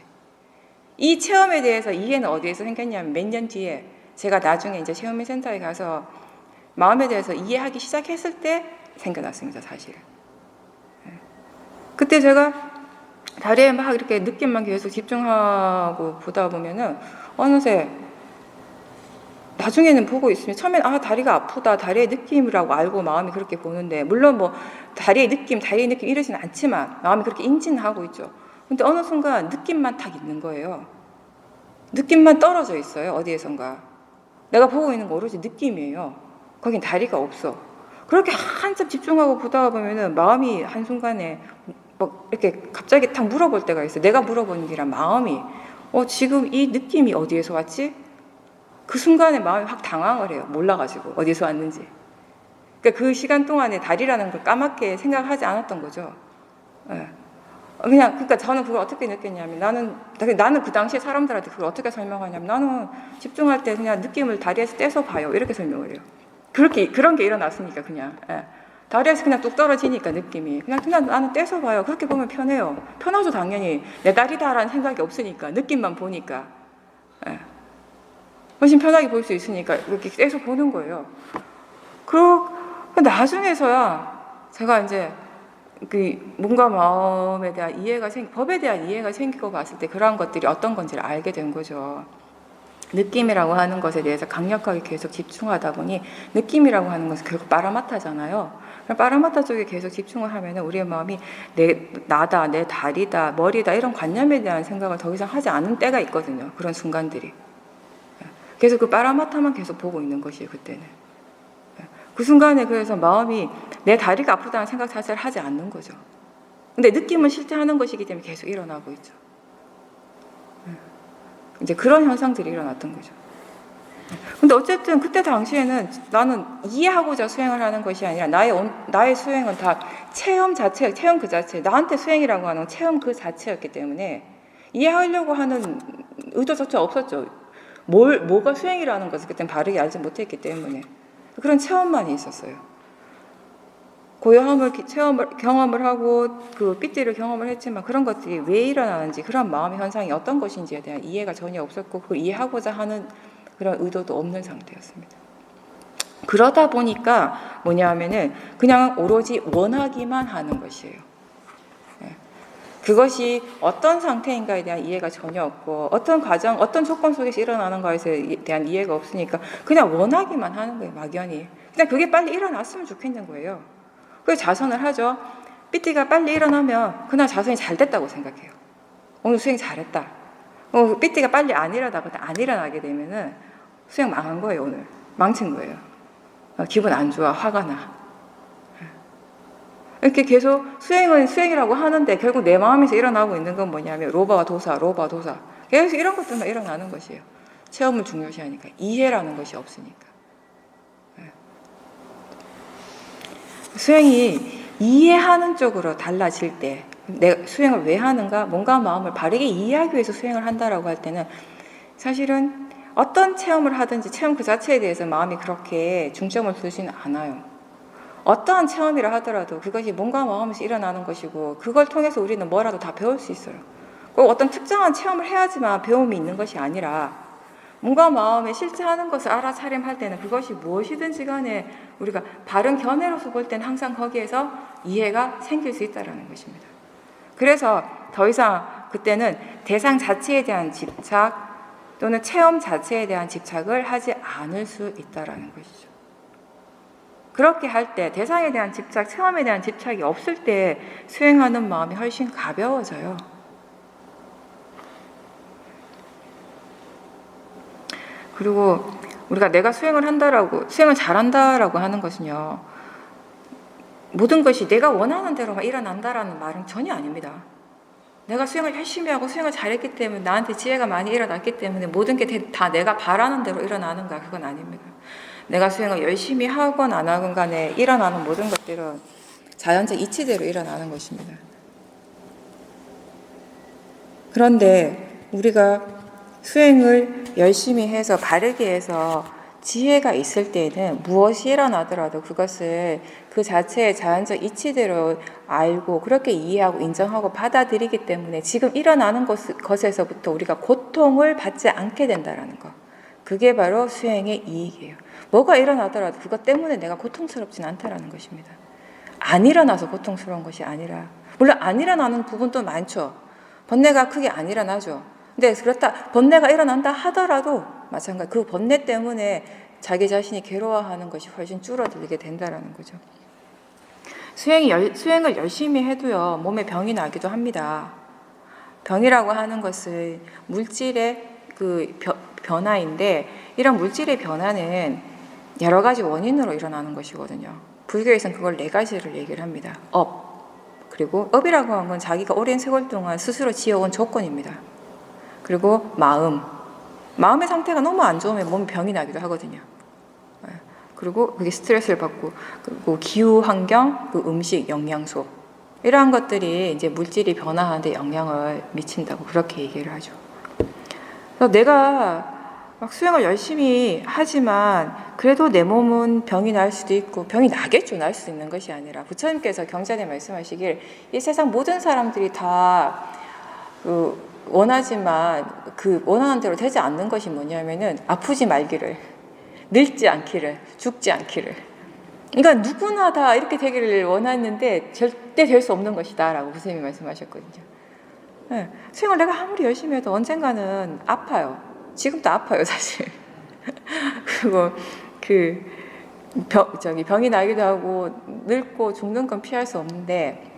이 체험에 대해서 이해는 어디에서 생겼냐면, 몇 년 뒤에 제가 나중에 이제 체험센터에 가서 마음에 대해서 이해하기 시작했을 때 생겨났습니다, 사실은. 그때 제가 다리에 막 이렇게 느낌만 계속 집중하고 보다 보면은 어느새 나중에는 보고 있으면 처음엔 다리가 아프다, 다리의 느낌이라고 알고 마음이 그렇게 보는데, 물론 뭐 다리의 느낌 이러지는 않지만 마음이 그렇게 인지는 하고 있죠. 근데 어느 순간 느낌만 딱 있는 거예요. 느낌만 떨어져 있어요, 어디에선가. 내가 보고 있는 거 오로지 느낌이에요. 거긴 다리가 없어. 그렇게 한참 집중하고 보다가 보면은 마음이 한순간에 막 이렇게 갑자기 딱 물어볼 때가 있어요. 내가 물어보는 게 아니라 마음이 지금 이 느낌이 어디에서 왔지? 그 순간에 마음이 확 당황을 해요. 몰라가지고 어디서 왔는지. 그러니까 그 시간 동안에 다리라는 걸 까맣게 생각하지 않았던 거죠. 예. 그러니까 저는 그걸 어떻게 느꼈냐면 나는 그 당시에 사람들한테 그걸 어떻게 설명하냐면 나는 집중할 때 그냥 느낌을 다리에서 떼서 봐요. 이렇게 설명을 해요. 그런 게 일어났으니까 그냥. 예. 다리에서 그냥 뚝 떨어지니까 느낌이 그냥 나는 떼서 봐요. 그렇게 보면 편해요. 편하죠, 당연히. 내 다리다라는 생각이 없으니까, 느낌만 보니까. 예. 훨씬 편하게 볼 수 있으니까 이렇게 떼서 보는 거예요. 그리고 나중에서야 제가 이제 그 몸과 마음에 대한 법에 대한 이해가 생기고 봤을 때 그러한 것들이 어떤 건지를 알게 된 거죠. 느낌이라고 하는 것에 대해서 강력하게 계속 집중하다 보니 느낌이라고 하는 것은 결국 빠라마타잖아요. 빠라마타 쪽에 계속 집중을 하면은 우리의 마음이 나다, 내 다리다, 머리다 이런 관념에 대한 생각을 더 이상 하지 않은 때가 있거든요. 그런 순간들이. 그래서 그 빠라마타만 계속 보고 있는 것이에요, 그때는. 그 순간에 그래서 마음이 내 다리가 아프다는 생각 자체를 하지 않는 거죠. 근데 느낌은 실제 하는 것이기 때문에 계속 일어나고 있죠. 이제 그런 현상들이 일어났던 거죠. 근데 어쨌든 그때 당시에는 나는 이해하고자 수행을 하는 것이 아니라 나의 수행은 다 체험 그 자체, 나한테 수행이라고 하는 체험 그 자체였기 때문에 이해하려고 하는 의도조차 없었죠. 뭐가 수행이라는 것을 그때는 바르게 알지 못했기 때문에 그런 체험만이 있었어요. 고요함을 경험을 하고 그 삐띠를 경험을 했지만 그런 것들이 왜 일어나는지, 그런 마음의 현상이 어떤 것인지에 대한 이해가 전혀 없었고 그걸 이해하고자 하는 그런 의도도 없는 상태였습니다. 그러다 보니까 뭐냐면은 그냥 오로지 원하기만 하는 것이에요. 그것이 어떤 상태인가에 대한 이해가 전혀 없고 어떤 과정, 어떤 조건 속에서 일어나는 것에 대한 이해가 없으니까 그냥 원하기만 하는 거예요, 막연히. 그냥 그게 빨리 일어났으면 좋겠는 거예요. 그래서 자선을 하죠. 삐띠가 빨리 일어나면 그날 자선이 잘 됐다고 생각해요. 오늘 수행 잘했다. 삐띠가 빨리 안 일어나게 되면은 수행 망한 거예요, 오늘. 망친 거예요. 기분 안 좋아, 화가 나. 이렇게 계속 수행은 수행이라고 하는데 결국 내 마음에서 일어나고 있는 건 뭐냐면 로바 도사. 계속 이런 것들만 일어나는 것이에요. 체험을 중요시하니까. 이해라는 것이 없으니까. 수행이 이해하는 쪽으로 달라질 때, 내가 수행을 왜 하는가, 뭔가 마음을 바르게 이해하기 위해서 수행을 한다라고 할 때는 사실은 어떤 체험을 하든지 체험 그 자체에 대해서 마음이 그렇게 중점을 두지는 않아요. 어떠한 체험이라 하더라도 그것이 몸과 마음에서 일어나는 것이고 그걸 통해서 우리는 뭐라도 다 배울 수 있어요. 꼭 어떤 특정한 체험을 해야지만 배움이 있는 것이 아니라 몸과 마음에 실제 하는 것을 알아차림할 때는 그것이 무엇이든지 간에 우리가 바른 견해로서 볼 때는 항상 거기에서 이해가 생길 수 있다는 것입니다. 그래서 더 이상 그때는 대상 자체에 대한 집착 또는 체험 자체에 대한 집착을 하지 않을 수 있다는 것이죠. 그렇게 할 때 대상에 대한 집착, 체험에 대한 집착이 없을 때 수행하는 마음이 훨씬 가벼워져요. 그리고 우리가 내가 수행을 잘한다라고 하는 것은요, 모든 것이 내가 원하는 대로만 일어난다라는 말은 전혀 아닙니다. 내가 수행을 열심히 하고 수행을 잘했기 때문에 나한테 지혜가 많이 일어났기 때문에 모든 게 다 내가 바라는 대로 일어나는가, 그건 아닙니다. 내가 수행을 열심히 하건 안 하건 간에 일어나는 모든 것들은 자연적 이치대로 일어나는 것입니다. 그런데 우리가 수행을 열심히 해서 바르게 해서 지혜가 있을 때에는 무엇이 일어나더라도 그것을 그 자체의 자연적 이치대로 알고 그렇게 이해하고 인정하고 받아들이기 때문에 지금 일어나는 것에서부터 우리가 고통을 받지 않게 된다는 것. 그게 바로 수행의 이익이에요. 뭐가 일어나더라도 그것 때문에 내가 고통스럽진 않다라는 것입니다. 안 일어나서 고통스러운 것이 아니라, 물론 안 일어나는 부분도 많죠. 번뇌가 크게 안 일어나죠. 근데 그렇다 번뇌가 일어난다 하더라도 마찬가지, 그 번뇌 때문에 자기 자신이 괴로워하는 것이 훨씬 줄어들게 된다라는 거죠. 수행을 열심히 해도요, 몸에 병이 나기도 합니다. 병이라고 하는 것은 물질의 그 변화인데, 이런 물질의 변화는 여러 가지 원인으로 일어나는 것이거든요. 불교에서는 그걸 4가지를 얘기를 합니다. 그리고 업이라고 하는 건 자기가 오랜 세월 동안 스스로 지어온 조건입니다. 그리고 마음의 상태가 너무 안 좋으면 몸에 병이 나기도 하거든요. 그리고 그게 스트레스를 받고, 그리고 기후 환경, 그 음식, 영양소, 이러한 것들이 이제 물질이 변화하는데 영향을 미친다고 그렇게 얘기를 하죠. 그래서 내가 막 수행을 열심히 하지만 그래도 내 몸은 병이 날 수도 있고, 병이 나겠죠. 날 수 있는 것이 아니라, 부처님께서 경전에 말씀하시길, 이 세상 모든 사람들이 다 원하지만 그 원하는 대로 되지 않는 것이 뭐냐면은 아프지 말기를, 늙지 않기를, 죽지 않기를. 그러니까 누구나 다 이렇게 되기를 원하는데 절대 될 수 없는 것이다 라고 부처님이 말씀하셨거든요. 네. 수행을 내가 아무리 열심히 해도 언젠가는 아파요. 지금도 아파요, 사실. 그리고 병이 나기도 하고 늙고 죽는 건 피할 수 없는데,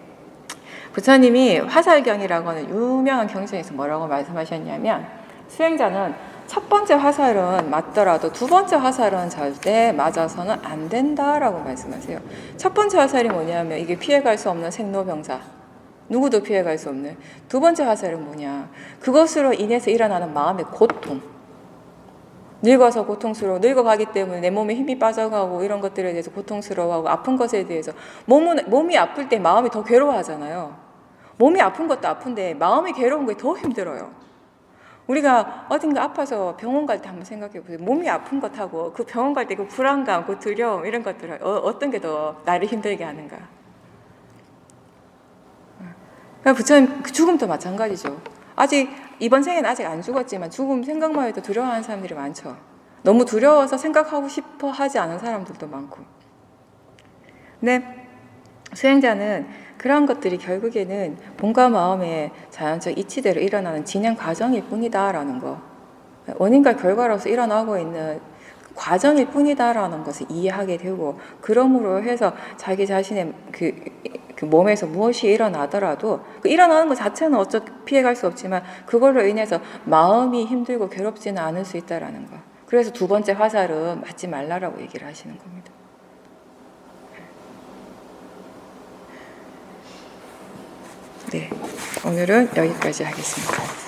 부처님이 화살경이라고 하는 유명한 경전에서 뭐라고 말씀하셨냐면, 수행자는 첫 번째 화살은 맞더라도 두 번째 화살은 절대 맞아서는 안 된다라고 말씀하세요. 첫 번째 화살이 뭐냐면 이게 피해갈 수 없는 생로병사, 누구도 피해갈 수 없는. 두 번째 화살은 뭐냐, 그것으로 인해서 일어나는 마음의 고통, 늙어서 고통스러워, 늙어가기 때문에 내 몸에 힘이 빠져가고 이런 것들에 대해서 고통스러워하고, 아픈 것에 대해서 몸이 아플 때 마음이 더 괴로워하잖아요. 몸이 아픈 것도 아픈데 마음이 괴로운 게 더 힘들어요. 우리가 어딘가 아파서 병원 갈 때 한번 생각해 보세요. 몸이 아픈 것하고 그 병원 갈 때 그 불안감, 그 두려움, 이런 것들을 어떤 게 더 나를 힘들게 하는가. 부처님 죽음도 마찬가지죠. 아직 이번 생에는 아직 안 죽었지만 죽음 생각만 해도 두려워하는 사람들이 많죠. 너무 두려워서 생각하고 싶어 하지 않은 사람들도 많고. 근데 수행자는 그런 것들이 결국에는 몸과 마음의 자연적 이치대로 일어나는 진행 과정일 뿐이다라는 거, 원인과 결과로서 일어나고 있는 과정일 뿐이다라는 것을 이해하게 되고, 그러므로 해서 자기 자신의 그 몸에서 무엇이 일어나더라도 그 일어나는 것 자체는 어차피 피해갈 수 없지만 그걸로 인해서 마음이 힘들고 괴롭지는 않을 수 있다라는 거. 그래서 두 번째 화살은 맞지 말라라고 얘기를 하시는 겁니다. 네, 오늘은 여기까지 하겠습니다.